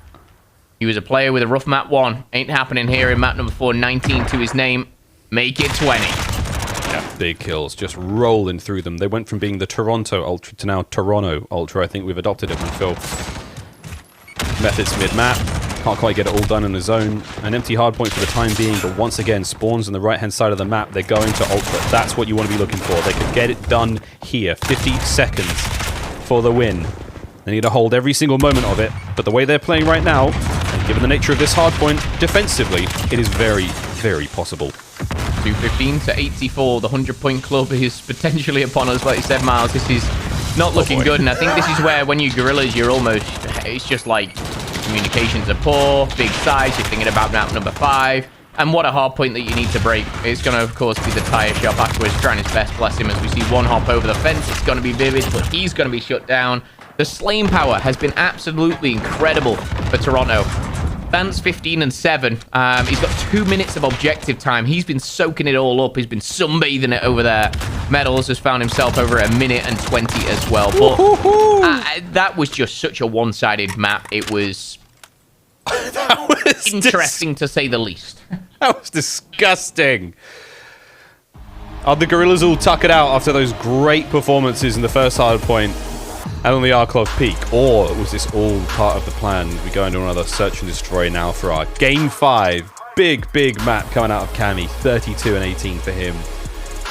He was a player with a rough map 1. Ain't happening here in map number 4. 19 to his name. Make it 20. Yeah, big kills, just rolling through them. They went from being the Toronto Ultra to now Toronto Ultra. I think we've adopted it with Phil. Methods mid-map. Can't quite get it all done in his own. An empty hardpoint for the time being, but once again, spawns on the right-hand side of the map. They're going to Ultra. That's what you want to be looking for. They could get it done here. 50 seconds for the win. They need to hold every single moment of it, but the way they're playing right now, and given the nature of this hardpoint, defensively, it is very, very possible. 215 to 84. The 100-point club is potentially upon us, like you said, Miles. This is not looking good, and I think this is where, when you're Guerrillas, you're almost... It's just like communications are poor, big size, you're thinking about map number 5, and what a hard point that you need to break. It's going to, of course, be the tire shop afterwards, trying his best, bless him, as we see one hop over the fence. It's going to be Vivid, but he's going to be shut down. The slaying power has been absolutely incredible for Toronto. Vance 15 and 7. He's got 2 minutes of objective time. He's been soaking it all up. He's been sunbathing it over there. Metals has found himself over a minute and 20 as well. But that was just such a one-sided map. It was, interesting to say the least. That was disgusting. Are the Guerrillas all tuck it out after those great performances in the first hard point and on the Arklov Peak? Or was this all part of the plan? We go into another search and destroy now for our Game 5. Big map coming out of Cammy. 32 and 18 for him.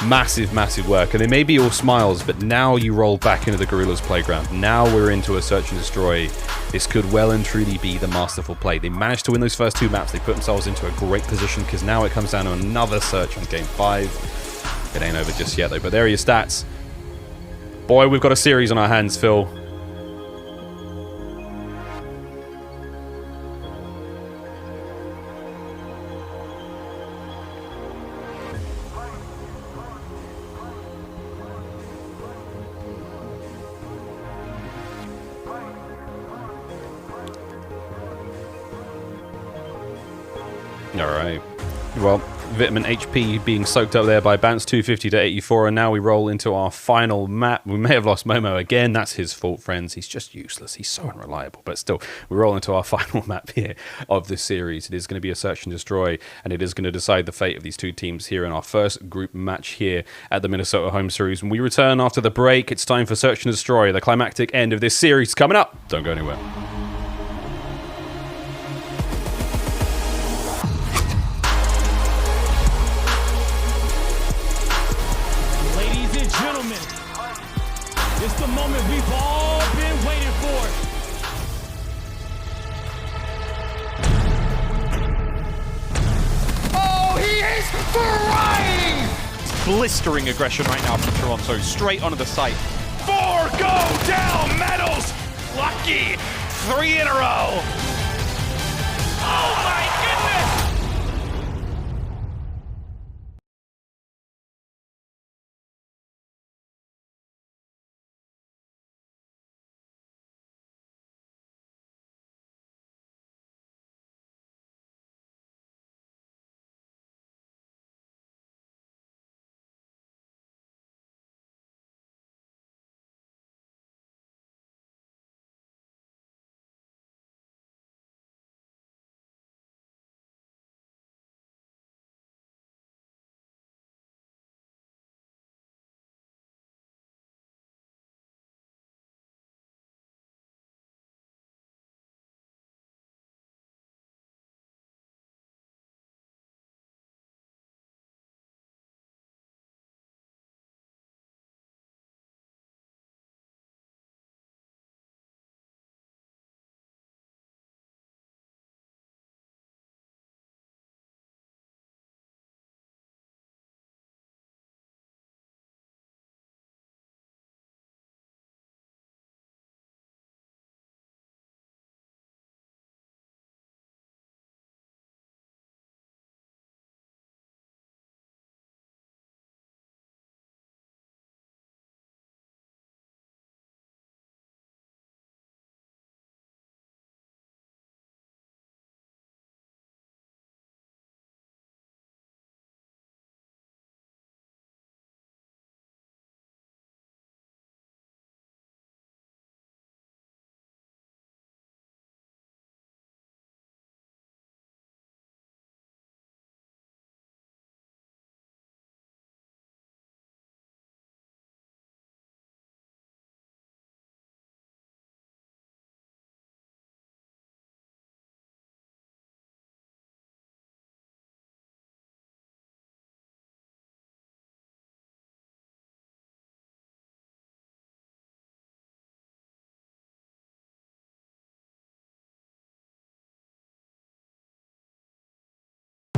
Massive work. And they may be all smiles, but now you roll back into the Guerrillas playground. Now we're into a search and destroy. This could well and truly be the masterful play. They managed to win those first 2 maps. They put themselves into a great position, because now it comes down to another search on Game 5. It ain't over just yet, though. But there are your stats. Boy, we've got a series on our hands, Phil. All right. Well, Vitamin HP being soaked up there by Bance 250 to 84, and now we roll into our final map. We may have lost Momo again. That's his fault, friends. He's just useless. He's so unreliable. But still, we roll into our final map here of this series. It is going to be a search and destroy, and it is going to decide the fate of these 2 teams here in our first group match here at the Minnesota Home Series. When we return after the break, it's time for search and destroy. The climactic end of this series coming up. Don't go anywhere. It's the moment we've all been waiting for. Oh, he is flying! Blistering aggression right now from Toronto, straight onto the site. 4 go down, Metals! Lucky! 3 in a row! Oh my goodness!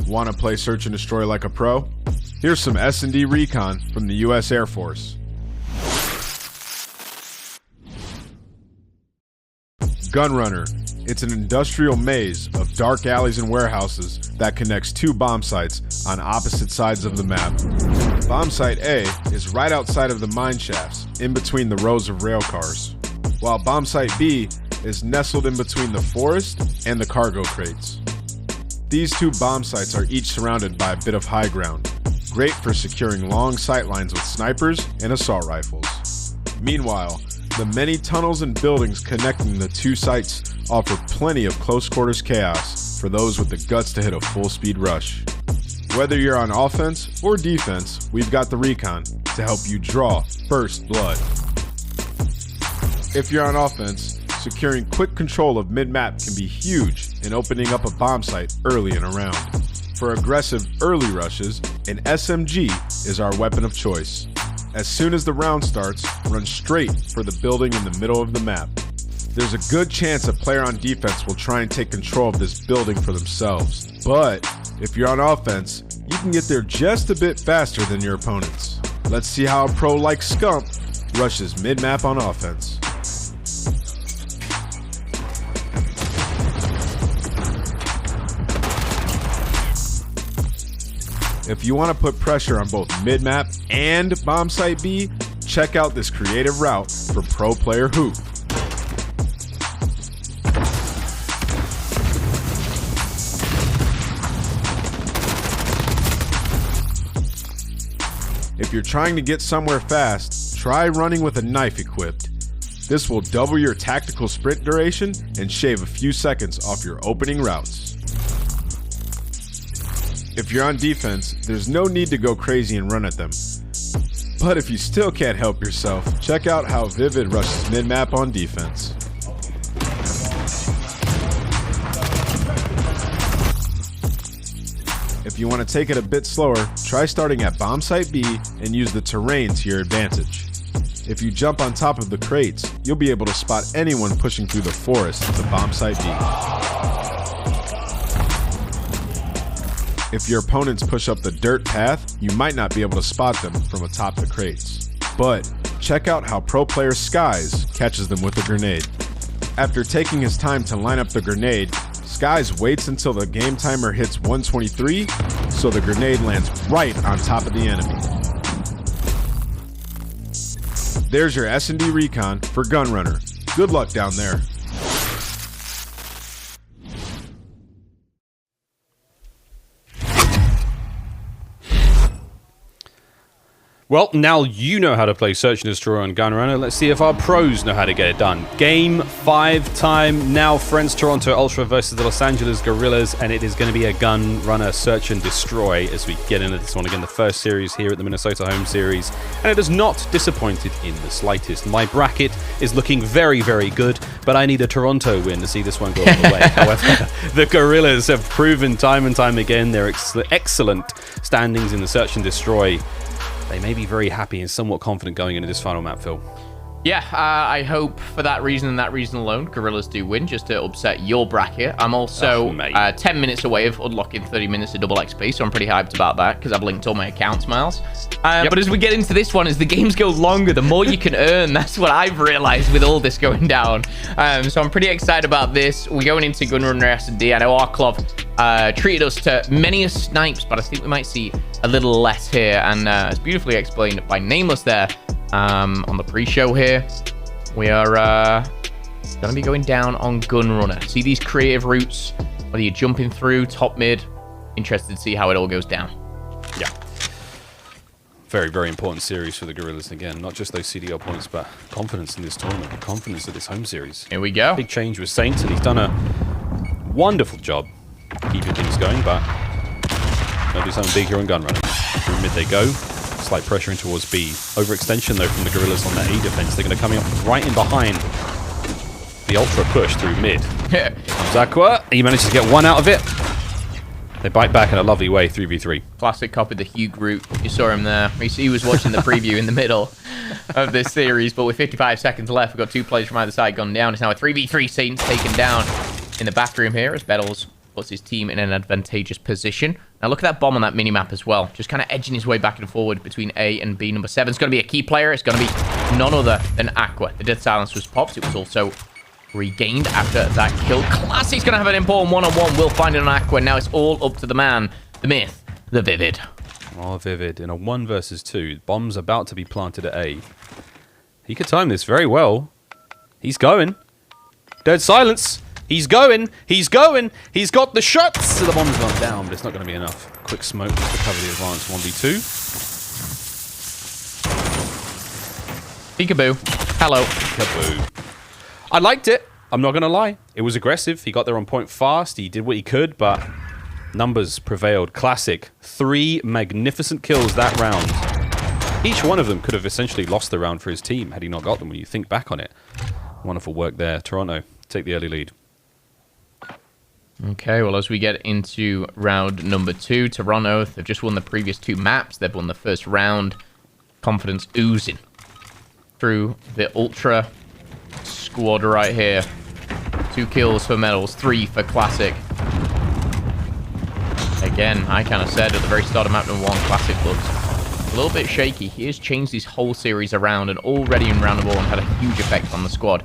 Want to play Search and Destroy like a pro? Here's some S&D recon from the U.S. Air Force. Gunrunner. It's an industrial maze of dark alleys and warehouses that connects 2 bomb sites on opposite sides of the map. Bomb site A is right outside of the mine shafts, in between the rows of rail cars, while bomb site B is nestled in between the forest and the cargo crates. These 2 bomb sites are each surrounded by a bit of high ground, great for securing long sight lines with snipers and assault rifles. Meanwhile, the many tunnels and buildings connecting the 2 sites offer plenty of close quarters chaos for those with the guts to hit a full speed rush. Whether you're on offense or defense, we've got the recon to help you draw first blood. If you're on offense, securing quick control of mid-map can be huge in opening up a bomb site early in a round. For aggressive early rushes, an SMG is our weapon of choice. As soon as the round starts, run straight for the building in the middle of the map. There's a good chance a player on defense will try and take control of this building for themselves. But if you're on offense, you can get there just a bit faster than your opponents. Let's see how a pro like Scump rushes mid-map on offense. If you want to put pressure on both mid-map and bomb site B, check out this creative route for pro player Hoop. If you're trying to get somewhere fast, try running with a knife equipped. This will double your tactical sprint duration and shave a few seconds off your opening routes. If you're on defense, there's no need to go crazy and run at them. But if you still can't help yourself, check out how Vivid rushes mid-map on defense. If you want to take it a bit slower, try starting at bomb site B and use the terrain to your advantage. If you jump on top of the crates, you'll be able to spot anyone pushing through the forest to bomb site B. If your opponents push up the dirt path, you might not be able to spot them from atop the crates. But check out how pro player Skies catches them with a grenade. After taking his time to line up the grenade, Skies waits until the game timer hits 123, so the grenade lands right on top of the enemy. There's your S&D recon for Gunrunner. Good luck down there. Well, now you know how to play Search and Destroy on Gunrunner. Let's see if our pros know how to get it done. Game 5 time now, friends. Toronto Ultra versus the Los Angeles Guerrillas, and it is going to be a Gunrunner Search and Destroy as we get into this one again. The first series here at the Minnesota home series, and it has not disappointed in the slightest. My bracket is looking very, very good, but I need a Toronto win to see this one go all the way. However, the Guerrillas have proven time and time again their excellent standings in the Search and Destroy. They may be very happy and somewhat confident going into this final map, Phil. Yeah, I hope for that reason and that reason alone, Guerrillas do win, just to upset your bracket. I'm also 10 minutes away of unlocking 30 minutes of double XP, so I'm pretty hyped about that because I've linked all my accounts, Miles. But as we get into this one, as the games go longer, the more you can earn. That's what I've realized with all this going down. So I'm pretty excited about this. We're going into Gunrunner S&D. I know our club treated us to many a snipes, but I think we might see a little less here. And as beautifully explained by Nameless there, on the pre-show here, we are going to be going down on Gunrunner. See these creative routes, whether you're jumping through, top, mid. Interested to see how it all goes down. Yeah. Very, very important series for the Guerrillas again. Not just those CDL points, but confidence in this tournament, the confidence of this home series. Here we go. Big change with Saints, and he's done a wonderful job keeping things going, but going to do something big here on Gunrunner. Through mid they go. Slight pressuring towards B. Overextension, though, from the Guerrillas on that A defense. They're going to come up right in behind the Ultra push through mid. Comes Aqua. He manages to get one out of it. They bite back in a lovely way, 3v3. Classic copy, the Hugh Root. You saw him there. He was watching the preview in the middle of this series, but with 55 seconds left, we've got 2 players from either side gone down. It's now a 3v3 Saints taken down in the bathroom here as Bettles puts his team in an advantageous position. Now look at that bomb on that mini-map as well. Just kind of edging his way back and forward between A and B. Number 7 is going to be a key player. It's going to be none other than Aqua. The death silence was popped. It was also regained after that kill. Classy's going to have an important one-on-one. We'll find it on Aqua. Now it's all up to the man, the myth, the Vivid. Oh, Vivid. In a 1 versus 2. Bomb's about to be planted at A. He could time this very well. He's going. Dead silence. He's going. He's going. He's got the shots. So the bomb's gone down, but it's not going to be enough. Quick smoke just to cover the advance. 1v2. Peekaboo. Hello. Peekaboo. I liked it. I'm not going to lie. It was aggressive. He got there on point fast. He did what he could, but numbers prevailed. Classic. 3 magnificent kills that round. Each one of them could have essentially lost the round for his team had he not got them when you think back on it. Wonderful work there. Toronto, take the early lead. Okay, well, as we get into round number 2, Toronto, they've just won the previous 2 maps. They've won the first round. Confidence oozing through the Ultra squad right here. 2 kills for medals, 3 for Classic. Again, I kind of said at the very start of map number 1, Classic looks a little bit shaky. He has changed his whole series around, and already in round number 1 had a huge effect on the squad.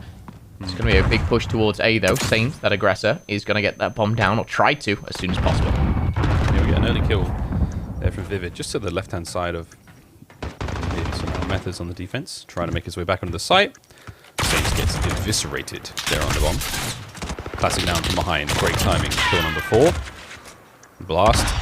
It's going to be a big push towards A, though. Saint, that aggressor, is going to get that bomb down, or try to, as soon as possible. Here we get an early kill there from Vivid, just to the left-hand side of some methods on the defense. Trying to make his way back onto the site. Saint gets eviscerated there on the bomb. Classic down from behind. Great timing. Kill number 4. Blast.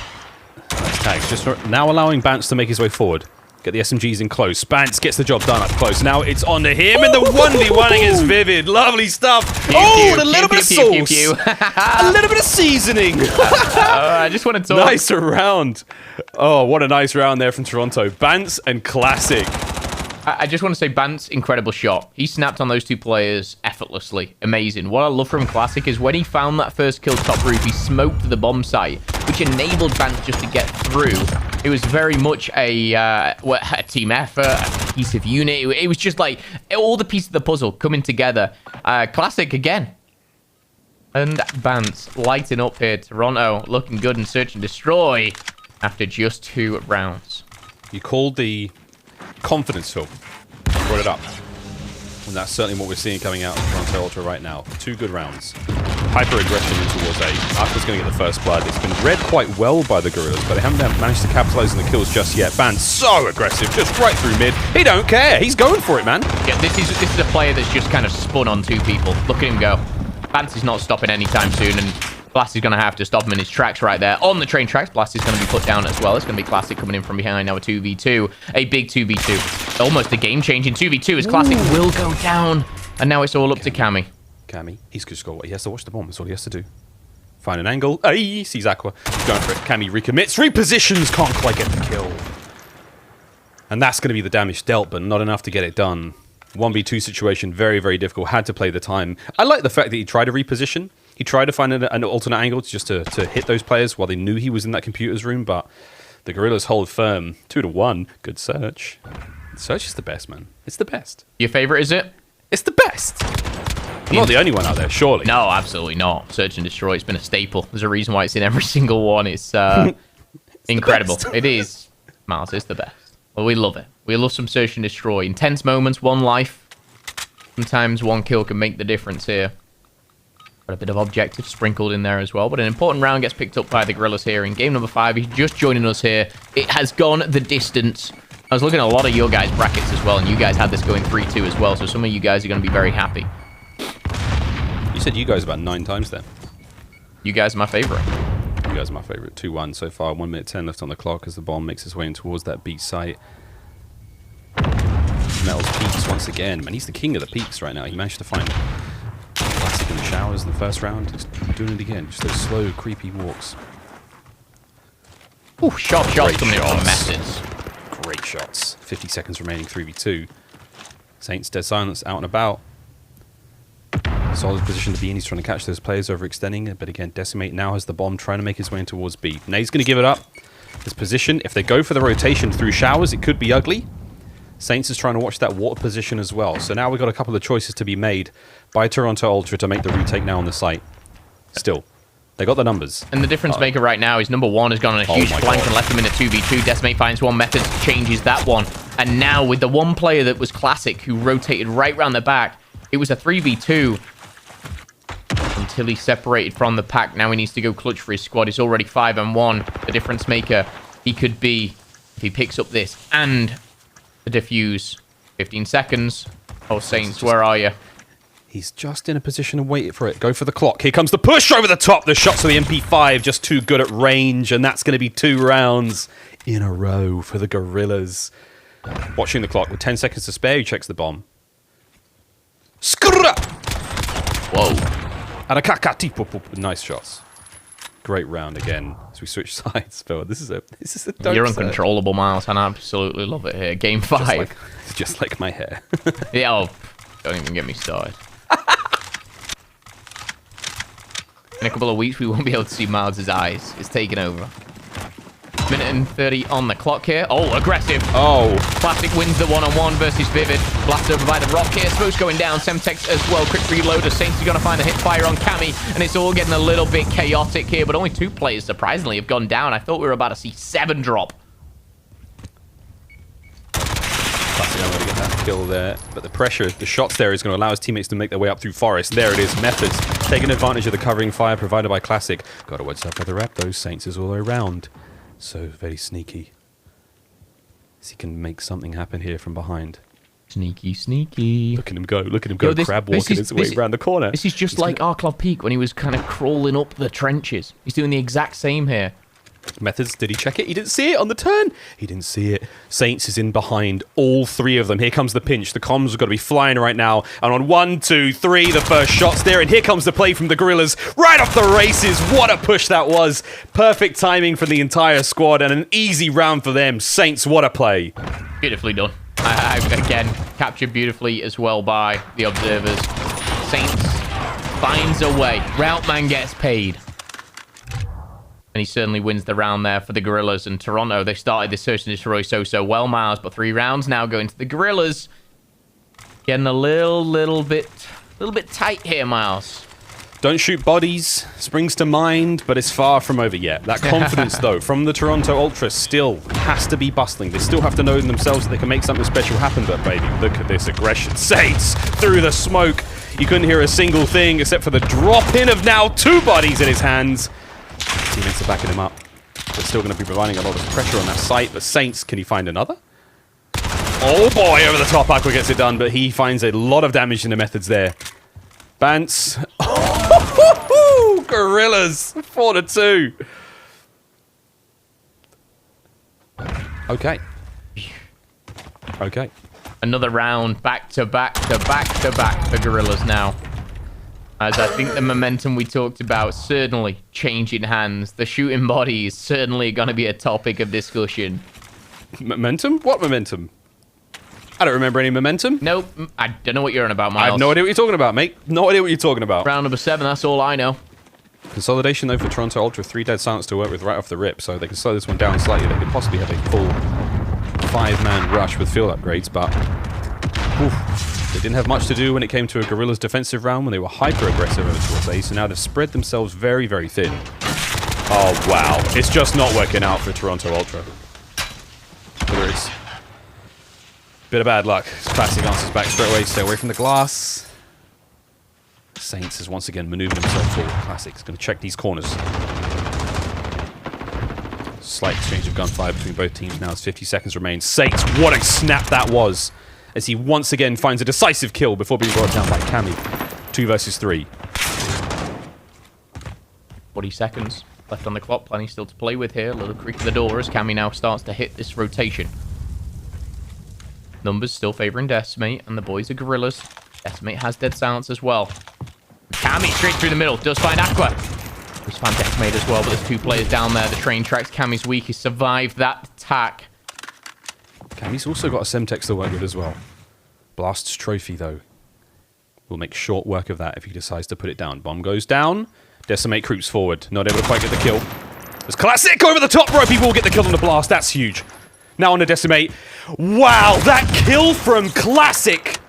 Nice tags. Just now allowing Bance to make his way forward. Get the SMGs in close. Bance gets the job done up close. Now it's on to him, and the 1v1 against Vivid. Lovely stuff. And a little bit of sauce. A little bit of seasoning. I just want to talk. Nice round. Oh, what a nice round there from Toronto. Bance and Classic. I just want to say, Bance, incredible shot. He snapped on those 2 players effortlessly. Amazing. What I love from Classic is when he found that first kill top roof, he smoked the bomb site, which enabled Bance just to get through. It was very much a team effort, a cohesive unit. It was just like all the pieces of the puzzle coming together. Classic again. And Bance lighting up here. Toronto looking good and search and destroy after just 2 rounds. You called the confidence hook. Brought it up. And that's certainly what we're seeing coming out of Toronto Ultra right now. 2 good rounds. Hyper-aggression in towards A. Aqua's going to get the first blood. It's been read quite well by the Guerrillas, but they haven't managed to capitalize on the kills just yet. Bance so aggressive, just right through mid. He don't care. He's going for it, man. Yeah, this is a player that's just kind of spun on 2 people. Look at him go. Bance is not stopping anytime soon, and Blast is going to have to stop him in his tracks right there. On the train tracks, Blast is going to be put down as well. It's going to be Classic coming in from behind now, a 2v2. A big 2v2. Almost a game-changing 2v2 as Classic will go down. And now it's all up to Cammy. Cammy, he's going to score. He has to watch the bomb. That's all he has to do. Find an angle. He sees Aqua. He's going for it. Cammy recommits. Repositions. Can't quite get the kill. And that's going to be the damage dealt, but not enough to get it done. 1v2 situation. Very, very difficult. Had to play the time. I like the fact that he tried to reposition. He tried to find an alternate angle just to hit those players while they knew he was in that computer's room, but the Guerrillas hold firm. 2-1. Good search. Search is the best, man. It's the best. Your favorite, is it? It's the best. I'm not the only one out there, surely. No, absolutely not. Search and destroy. It's been a staple. There's a reason why it's in every single one. It's incredible. It is. Miles, it's the best. Well, we love it. We love some search and destroy. Intense moments, 1 life. Sometimes 1 kill can make the difference here. Got a bit of objective sprinkled in there as well. But an important round gets picked up by the Guerrillas here in game number 5. He's just joining us here. It has gone the distance. I was looking at a lot of your guys' brackets as well, and you guys had this going 3-2 as well. So some of you guys are going to be very happy. You said you guys about 9 times then. You guys are my favorite. You guys are my favorite. 2-1 so far. 1 minute 10 left on the clock as the bomb makes its way in towards that B site. Mel's peaks once again. Man, he's the king of the peaks right now. He managed to find Classic in the showers in the first round. He's doing it again. Just those slow, creepy walks. Ooh, shots coming in from methods. Great shots. 50 seconds remaining, 3v2. Saints dead silence, out and about. Solid position to be in. He's trying to catch those players overextending, but again, Decimate now has the bomb, trying to make his way in towards B. Now he's going to give it up. His position, if they go for the rotation through showers, it could be ugly. Saints is trying to watch that water position as well. So now we've got a couple of choices to be made by Toronto Ultra to make the retake now on the site. Still, They got the numbers. And the difference maker right now is number 1 has gone on a huge flank and left him in a 2v2. Decimate finds one, Methods changes that one. And now with the one player that was Classic who rotated right round the back, it was a 3v2 until he separated from the pack. Now he needs to go clutch for his squad. He's already 5-1. The difference maker he could be if he picks up this and the defuse. 15 seconds. Oh, Saints, where are you? He's just in a position to wait for it. Go for the clock. Here comes the push over the top. The shots of the MP5 just too good at range, and that's going to be 2 rounds in a row for the Guerrillas. Watching the clock with 10 seconds to spare, he checks the bomb. Skrrra! Whoa. Nice shots. Great round again as we switch sides, Phil. This is a dope You're set. uncontrollable, Miles, and I absolutely love it here. Game 5. Just like my hair. Yeah, oh, don't even get me started. In a couple of weeks, we won't be able to see Miles' eyes. It's taken over. Minute and 30 on the clock here. Oh, aggressive. Oh. Classic wins the one-on-one versus Vivid. Blasted over by the rock here. Smoke's going down. Semtex as well. Quick reloader. Saints are going to find a hip fire on Cammy. And it's all getting a little bit chaotic here. But only 2 players, surprisingly, have gone down. I thought we were about to see 7 drop. Classic, I'm going to get that kill there. But the pressure, the shots there is going to allow his teammates to make their way up through Forest. There it is. Methods taking advantage of the covering fire provided by Classic. Got to watch out for the rep. Those Saints is all around. So very sneaky. So he can make something happen here from behind. Sneaky, sneaky. Look at him go. Look at him go. Crab walking his way around the corner. This is just like Arclov Peak when he was kind of crawling up the trenches. He's doing the exact same here. Methods, did he check it? He didn't see it on the turn. He didn't see it. Saints is in behind all 3 of them. Here comes the pinch. The comms have got to be flying right now. And on 1, 2, 3, the first shot's there. And here comes the play from the Guerrillas. Right off the races. What a push that was. Perfect timing for the entire squad and an easy round for them. Saints, what a play. Beautifully done. Again, captured beautifully as well by the observers. Saints finds a way. Route man gets paid. And he certainly wins the round there for the Guerrillas. And Toronto, they started this search and destroy so well, Miles. But 3 rounds now going to the Guerrillas. Getting a little bit tight here, Miles. Don't shoot bodies springs to mind, but it's far from over yet. That confidence, though, from the Toronto Ultras still has to be bustling. They still have to know in themselves that they can make something special happen. But, baby, look at this aggression. Saints through the smoke. You couldn't hear a single thing except for the drop-in of now 2 bodies in his hands. Teammates are backing him up. But still going to be providing a lot of pressure on that site. But Saints, can he find another? Oh, boy, over the top. Aqua gets it done, but he finds a lot of damage in the Methods there. Bance. Oh, Guerrillas. 4-2. Okay. Okay. Another round back to back for Guerrillas now. As I think the momentum we talked about certainly changing hands. The shooting body is certainly going to be a topic of discussion. Momentum? What momentum? I don't remember any momentum. Nope. I don't know what you're on about, Miles. I have no idea what you're talking about, mate. No idea what you're talking about. Round number 7, that's all I know. Consolidation, though, for Toronto Ultra. 3 dead silence to work with right off the rip, so they can slow this one down slightly. They could possibly have a full 5-man rush with field upgrades, but they didn't have much to do when it came to a Guerrillas defensive round when they were hyper-aggressive over towards A, so now they've spread themselves very, very thin. Oh, wow. It's just not working out for Toronto Ultra. Whether it's bit of bad luck. Classic answers back straight away. Stay away from the glass. Saints has once again maneuvered himself forward. Classic's going to check these corners. Slight exchange of gunfire between both teams now as 50 seconds remain. Saints, what a snap that was. As he once again finds a decisive kill before being brought down by Cammy. 2 versus 3. 40 seconds left on the clock. Plenty still to play with here. A little creak of the door as Cammy now starts to hit this rotation. Numbers still favoring Decimate, and the boys are Guerrillas. Decimate has dead silence as well. Cammy straight through the middle. Does find Aqua. He's found Decimate as well, but there's 2 players down there. The train tracks. Cammy's weak. He survived that attack. Cammy's also got a Semtex to work with as well. Blast's trophy, though, will make short work of that if he decides to put it down. Bomb goes down. Decimate creeps forward. Not able to quite get the kill. There's Classic over the top rope. He will get the kill on the blast. That's huge. Now on the Decimate. Wow, that kill from Classic.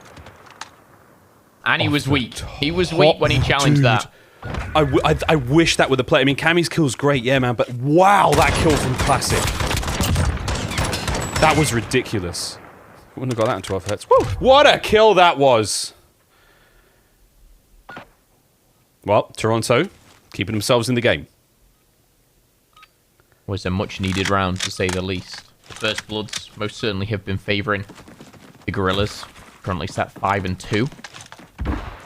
And he was weak. He was weak when he challenged that. I wish that were the play. I mean, Cammy's kill's great, yeah, man, but wow, that kill from Classic. That was ridiculous. Wouldn't have got that in 12 hertz. Woo! What a kill that was! Well, Toronto keeping themselves in the game. Was a much-needed round, to say the least. The First Bloods most certainly have been favouring the Guerrillas. Currently sat 5-2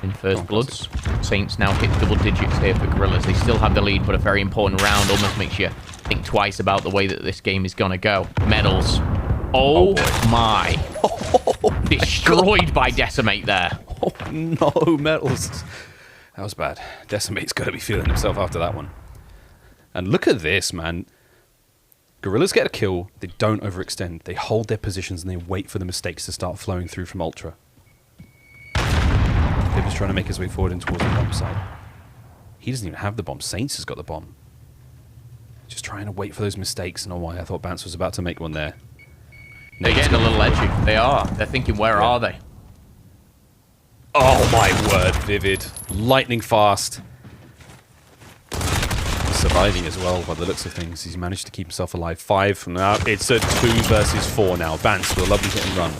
in First Bloods. Saints now hit double digits here for Guerrillas. They still have the lead, but a very important round. Almost makes you think twice about the way that this game is going to go. Medals. Oh my. Destroyed by Decimate there. Oh no, Metals. That was bad. Decimate's got to be feeling himself after that one. And look at this, man. Guerrillas get a kill. They don't overextend. They hold their positions and they wait for the mistakes to start flowing through from Ultra. Pippa's trying to make his way forward and towards the bomb side. He doesn't even have the bomb. Saints has got the bomb. Just trying to wait for those mistakes. And oh my, I thought Bance was about to make one there. They're getting a little edgy. They are. They're thinking, where are they? Oh my word, Vivid. Lightning fast. He's surviving as well by the looks of things. He's managed to keep himself alive. 5 from now. It's a 2 versus 4 now. Vance with a lovely hit and run.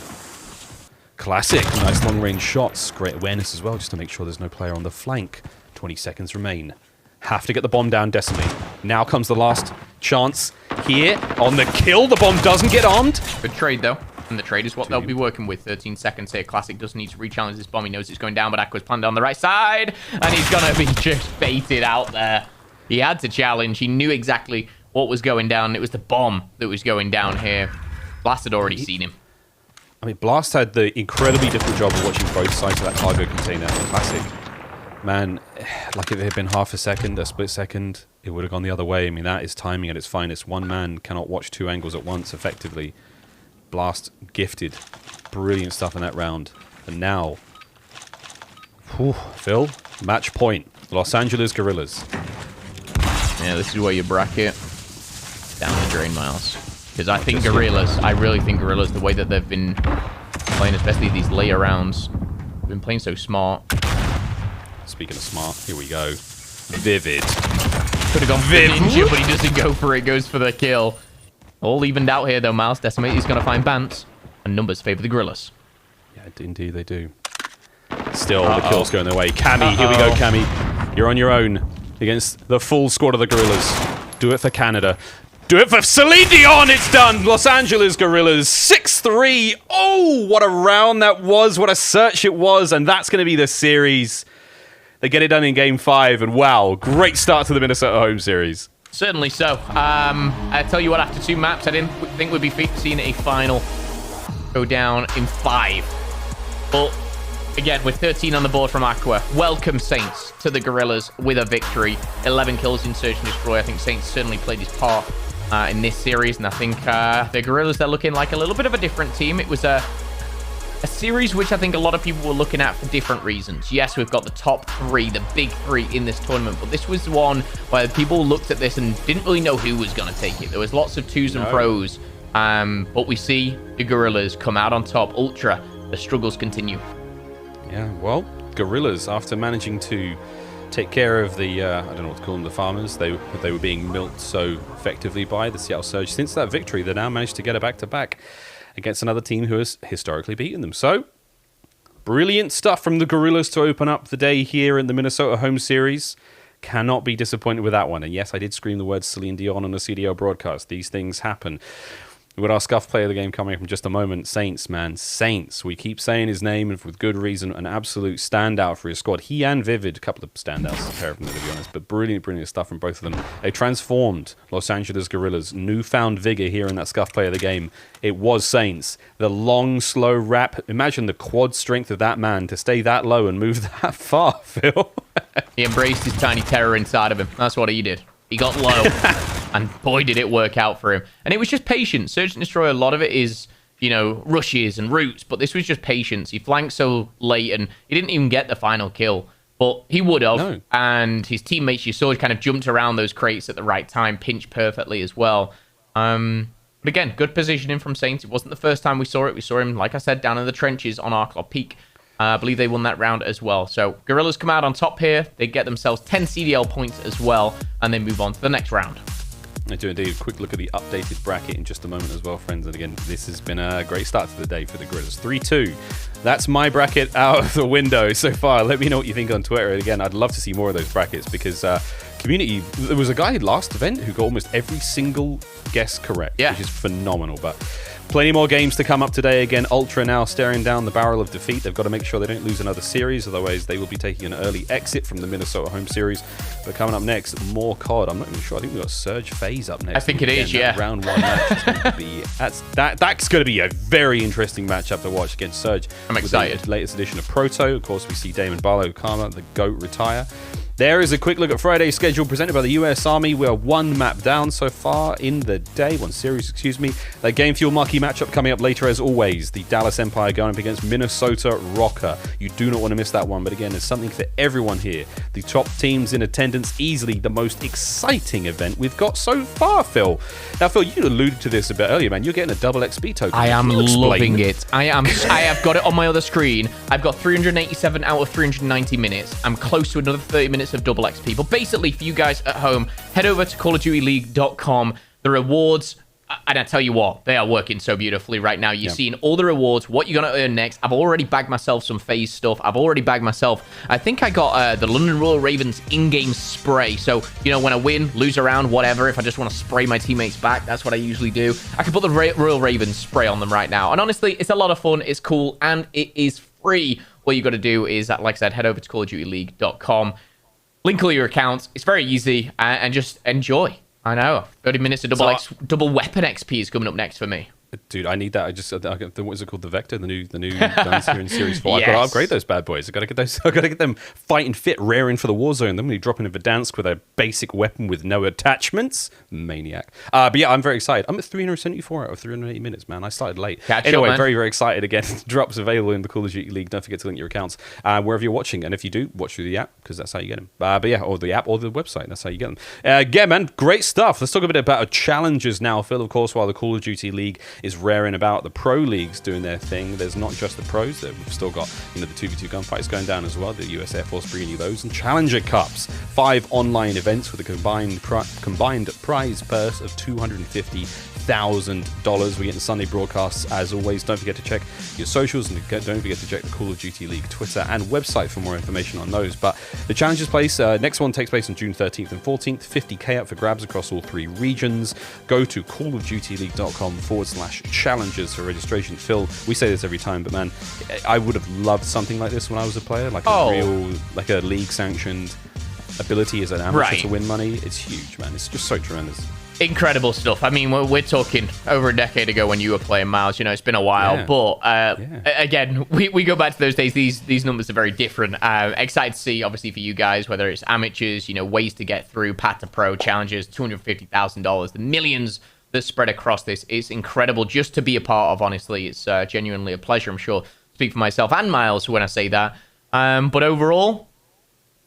Classic. Nice long range shots. Great awareness as well, just to make sure there's no player on the flank. 20 seconds remain. Have to get the bomb down, Decimate. Now comes the last chance here on the kill. The bomb doesn't get armed. Good trade, though. And the trade is what they'll be working with. 13 seconds here. Classic doesn't need to re-challenge this bomb. He knows it's going down, but Aqua's planned on the right side. And he's going to be just baited out there. He had to challenge. He knew exactly what was going down. It was the bomb that was going down here. Blast had already seen him. I mean, Blast had the incredibly difficult job of watching both sides of that cargo container. Classic. Man, like if it had been half a second, a split second, it would have gone the other way. I mean, that is timing at its finest. One man cannot watch 2 angles at once effectively. Blast gifted. Brilliant stuff in that round. And now, Phil, match point. Los Angeles Guerrillas. Yeah, this is where you bracket down the drain, Miles. Because I think Guerrillas, I really think Guerrillas, the way that they've been playing, especially these later rounds, been playing so smart. Speaking of smart, here we go. Vivid. Could have gone for the ninja, but he doesn't go for it. Goes for the kill. All evened out here, though, Miles. Decimate is going to find Bance. And numbers favour the Guerrillas. Yeah, indeed they do. Still, the kill's going their way. Cammy, here we go, Cammy. You're on your own against the full squad of the Guerrillas. Do it for Canada. Do it for Celine Dion. It's done. Los Angeles Guerrillas 6-3. Oh, what a round that was. What a search it was. And that's going to be the series. They get it done in Game 5. And wow, great start to the Minnesota home series. Certainly so. I tell you what, after 2 maps, I didn't think we'd be seeing a final go down in 5. But again, with 13 on the board from Aqua, welcome Saints to the Guerrillas with a victory. 11 kills in Search and Destroy. I think Saints certainly played his part in this series, and I think the Guerrillas, they're looking like a little bit of a different team. It was a series which I think a lot of people were looking at for different reasons. Yes, we've got the top 3, the big 3 in this tournament, but this was one where people looked at this and didn't really know who was going to take it. There was lots of 2s and pros, but we see the Guerrillas come out on top. Ultra, the struggles continue. Yeah, well, Guerrillas, after managing to take care of the, I don't know what to call them, the farmers, they were being milked so effectively by the Seattle Surge. Since that victory, they now managed to get a back-to-back against another team who has historically beaten them. So, brilliant stuff from the Guerrillas to open up the day here in the Minnesota home series. Cannot be disappointed with that one. And yes, I did scream the words Celine Dion on a CDL broadcast. These things happen. With our scuff player of the game coming up in just a moment, Saints, man. Saints. We keep saying his name, and with good reason. An absolute standout for his squad. He and Vivid, a couple of standouts, a pair of them, to be honest. But brilliant, brilliant stuff from both of them. They transformed Los Angeles Guerrillas. Newfound vigor here in that scuff player of the game. It was Saints. The long, slow wrap. Imagine the quad strength of that man to stay that low and move that far, Phil. He embraced his tiny terror inside of him. That's what he did. He got low. And boy, did it work out for him. And it was just patience. Search and Destroy, a lot of it is, you know, rushes and routes. But this was just patience. He flanked so late and he didn't even get the final kill. But he would have. No. And his teammates, you saw, he kind of jumped around those crates at the right time. Pinched perfectly as well. But again, good positioning from Saints. It wasn't the first time we saw it. We saw him, like I said, down in the trenches on Arclop Peak. I believe they won that round as well. So Guerrillas come out on top here. They get themselves 10 CDL points as well, and they move on to the next round. I do indeed. A quick look at the updated bracket in just a moment as well, friends. And again, this has been a great start to the day for the Guerrillas. 3-2. That's my bracket out of the window so far. Let me know what you think on Twitter. And again, I'd love to see more of those brackets because community, there was a guy last event who got almost every single guess correct, which is phenomenal. But plenty more games to come up today. Again, Ultra now staring down the barrel of defeat. They've got to make sure they don't lose another series, otherwise they will be taking an early exit from the Minnesota home series. But coming up next, more COD. I'm not even sure. I think we've got Surge FaZe up next. I think it is, yeah. Round 1 match is going to be that's going to be a very interesting matchup to watch against Surge. I'm excited. The latest edition of Proto. Of course, we see Damon Barlow Karma, the GOAT, retire. There is a quick look at Friday's schedule presented by the US Army. We are one map down so far in the day, one series, excuse me. That Game Fuel marquee matchup coming up later as always. The Dallas Empire going up against Minnesota Røkkr. You do not want to miss that one, but again, there's something for everyone here. The top teams in attendance, easily the most exciting event we've got so far, Phil. Now, Phil, you alluded to this a bit earlier, man. You're getting a double XP token. I am loving it. I have got it on my other screen. I've got 387 out of 390 minutes. I'm close to another 30 minutes of double XP. But basically, for you guys at home, head over to callofdutyleague.com. The rewards, and I tell you what, they are working so beautifully right now. You're seeing all the rewards, what you're going to earn next. I've already bagged myself some FaZe stuff. I've already bagged myself, I think I got the London Royal Ravens in-game spray. So, you know, when I win, lose a round, whatever, if I just want to spray my teammates back, that's what I usually do. I can put the Royal Ravens spray on them right now. And honestly, it's a lot of fun. It's cool, and it is free. All you got to do is, like I said, head over to callofdutyleague.com. Link all your accounts. It's very easy, and just enjoy. I know. 30 minutes of double weapon XP is coming up next for me. Dude, I need that. I got what is it called? The Vector, the new guns here in Series 4. I've got to upgrade those bad boys. I've got to get those. I've got to get them fighting fit, raring for the war zone. Then when you drop into Verdansk with a basic weapon with no attachments, maniac. But yeah, I'm very excited. I'm at 374 out of 380 minutes, man. I started late. Anyway, very, very excited again. Drops available in the Call of Duty League. Don't forget to link your accounts wherever you're watching. And if you do, watch through the app because that's how you get them. But yeah, or the app or the website. That's how you get them. Yeah, man, great stuff. Let's talk a bit about our challenges now, Phil. Of course, while the Call of Duty League is raring about, the pro leagues doing their thing. There's not just the pros. We've still got, you know, the 2v2 gunfights going down as well. The US Air Force bringing you those, and Challenger Cups, 5 online events with a combined prize purse of $250,000. We're getting Sunday broadcasts as always. Don't forget to check your socials, and don't forget to check the Call of Duty League Twitter and website for more information on those. But the challenges place, next one takes place on June 13th and 14th. 50k up for grabs across all 3 regions. Go to callofdutyleague.com/challenges for registration. Phil, we say this every time, but man, I would have loved something like this when I was a player, like a real, like a league sanctioned ability as an amateur to win money. It's huge, man. It's just so tremendous. Incredible stuff. I mean, we're talking over a decade ago when you were playing, Miles. You know, it's been a while, but again, we go back to those days. These numbers are very different. Excited to see, obviously, for you guys, whether it's amateurs, you know, ways to get through, path to pro, challenges, $250,000, the millions that spread across this. It's incredible just to be a part of, honestly. It's genuinely a pleasure, I'm sure. Speak for myself and Miles when I say that. But overall,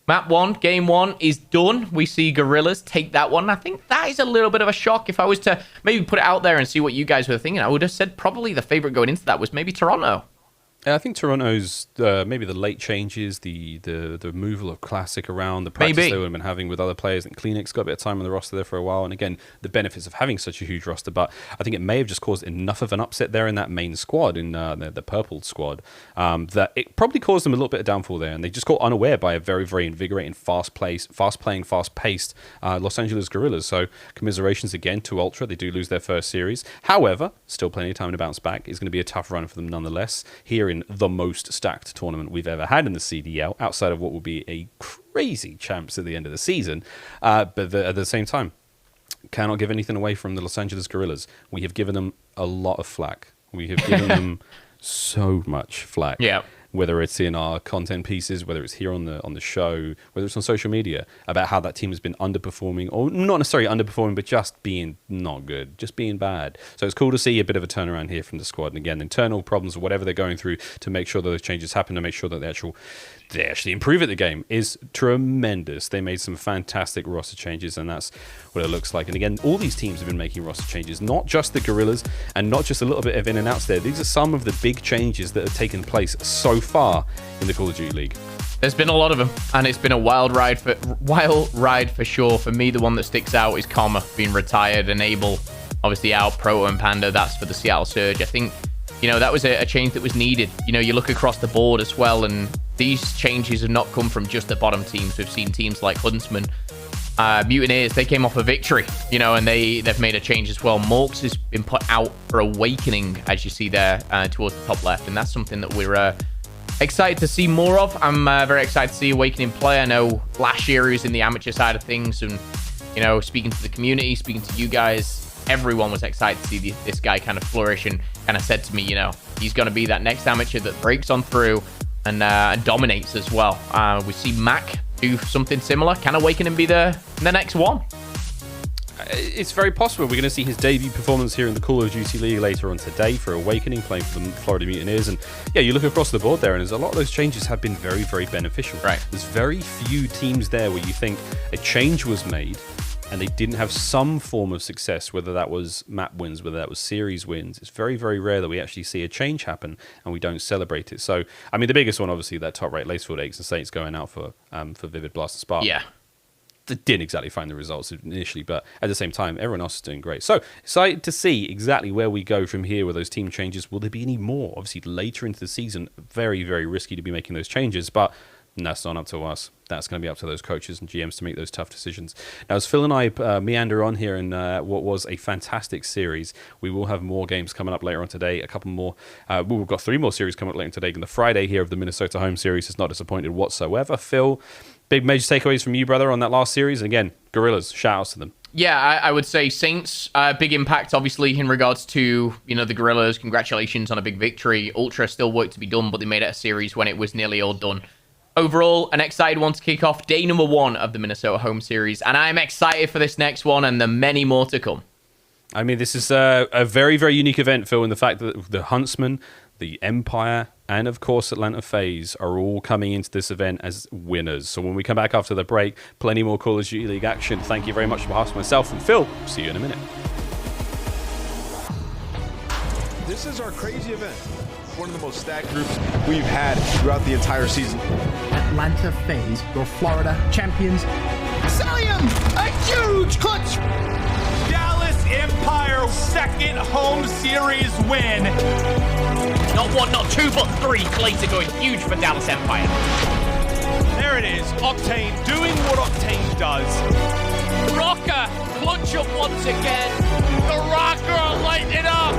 Map 1, Game 1 is done. We see Guerrillas take that one. I think that is a little bit of a shock. If I was to maybe put it out there and see what you guys were thinking, I would have said probably the favorite going into that was maybe Toronto. I think Toronto's maybe the late changes, the removal of Classic around, the practice they would have been having with other players. And Kleenex got a bit of time on the roster there for a while. And again, the benefits of having such a huge roster. But I think it may have just caused enough of an upset there in that main squad, in the purple squad, that it probably caused them a little bit of downfall there. And they just got unaware by a very, very invigorating, fast-playing, fast-paced Los Angeles Guerrillas. So commiserations again to Ultra. They do lose their first series. However, still plenty of time to bounce back. It's going to be a tough run for them nonetheless. Here in the most stacked tournament we've ever had in the CDL, outside of what will be a crazy champs at the end of the season. But at the same time, cannot give anything away from the Los Angeles Guerrillas. We have given them a lot of flack. We have given them so much flack. Yeah. Whether it's in our content pieces, whether it's here on the show, whether it's on social media, about how that team has been underperforming, or not necessarily underperforming, but just being not good, just being bad. So it's cool to see a bit of a turnaround here from the squad. And again, internal problems or whatever they're going through to make sure that those changes happen, to make sure that they actually improve at the game is tremendous. They made some fantastic roster changes, and that's what it looks like. And again, all these teams have been making roster changes, not just the Guerrillas and not just a little bit of in and outs there. These are some of the big changes that have taken place so far in the Call of Duty League? There's been a lot of them, and it's been a wild ride for sure. For me, the one that sticks out is Karma being retired, and Abel obviously out, Proto and Panda. That's for the Seattle Surge. I think, you know, that was a change that was needed. You know, you look across the board as well, and these changes have not come from just the bottom teams. We've seen teams like Huntsmen, Mutineers, they came off a victory, you know, and they've made a change as well. Morks has been put out for Awakening, as you see there towards the top left, and that's something that we're excited to see more of. I'm very excited to see Awakening play. I know last year he was in the amateur side of things, and, you know, speaking to the community, speaking to you guys, everyone was excited to see this guy kind of flourish, and kind of said to me, you know, he's going to be that next amateur that breaks on through and dominates as well. We see Mac do something similar. Can Awakening be the next one? It's very possible. We're going to see his debut performance here in the Call of Duty League later on today for Awakening, playing for the Florida Mutineers. And yeah, you look across the board there, and there's a lot of those changes have been very, very beneficial. Right. There's very few teams there where you think a change was made and they didn't have some form of success, whether that was map wins, whether that was series wins. It's very, very rare that we actually see a change happen and we don't celebrate it. So, I mean, the biggest one, obviously, that top rate Lacefield Eggs and Saints going out for Vivid Blast and Spark. Yeah. They didn't exactly find the results initially, but at the same time, everyone else is doing great. So, excited to see exactly where we go from here with those team changes. Will there be any more? Obviously, later into the season, very, very risky to be making those changes, but that's not up to us. That's going to be up to those coaches and GMs to make those tough decisions. Now, as Phil and I meander on here in what was a fantastic series, we will have more games coming up later on today. A couple more. We've got 3 more series coming up later today. And the Friday here of the Minnesota home series has not disappointed whatsoever. Phil, big major takeaways from you, brother, on that last series. And again, Guerrillas, shout outs to them. Yeah, I would say Saints, big impact, obviously, in regards to, you know, the Guerrillas. Congratulations on a big victory. Ultra still work to be done, but they made it a series when it was nearly all done. Overall, an excited one to kick off day number 1 of the Minnesota home series, and I'm excited for this next one and the many more to come. I mean, this is a very, very unique event, Phil, in the fact that the Huntsmen, the Empire, and of course Atlanta FaZe are all coming into this event as winners. So when we come back after the break, plenty more Call of Duty League action. Thank you very much on behalf of myself and Phil. See you in a minute. This is our crazy event. One of the most stacked groups we've had throughout the entire season. Atlanta FaZe, your Florida champions. Salium, a huge clutch. Dallas Empire second home series win. Not 1, not 2, but 3 clays are going huge for Dallas Empire. There it is, Octane doing what Octane does. Røkkr, clutch up once again. The Røkkr are lighting it up.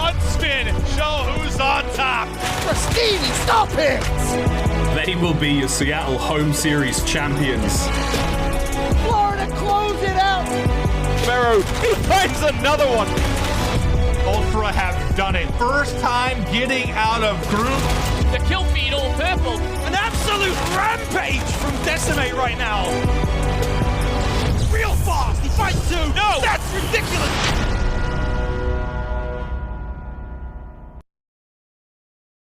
Huntsmen, show who's on top. Stevie, stop it! They will be your Seattle home series champions. Florida, close it out! Pharaoh, he finds another one. Ultra have done it. First time getting out of group. The kill feed all purple. An absolute rampage from Decimate right now. Real fast, he fights 2. No, that's ridiculous.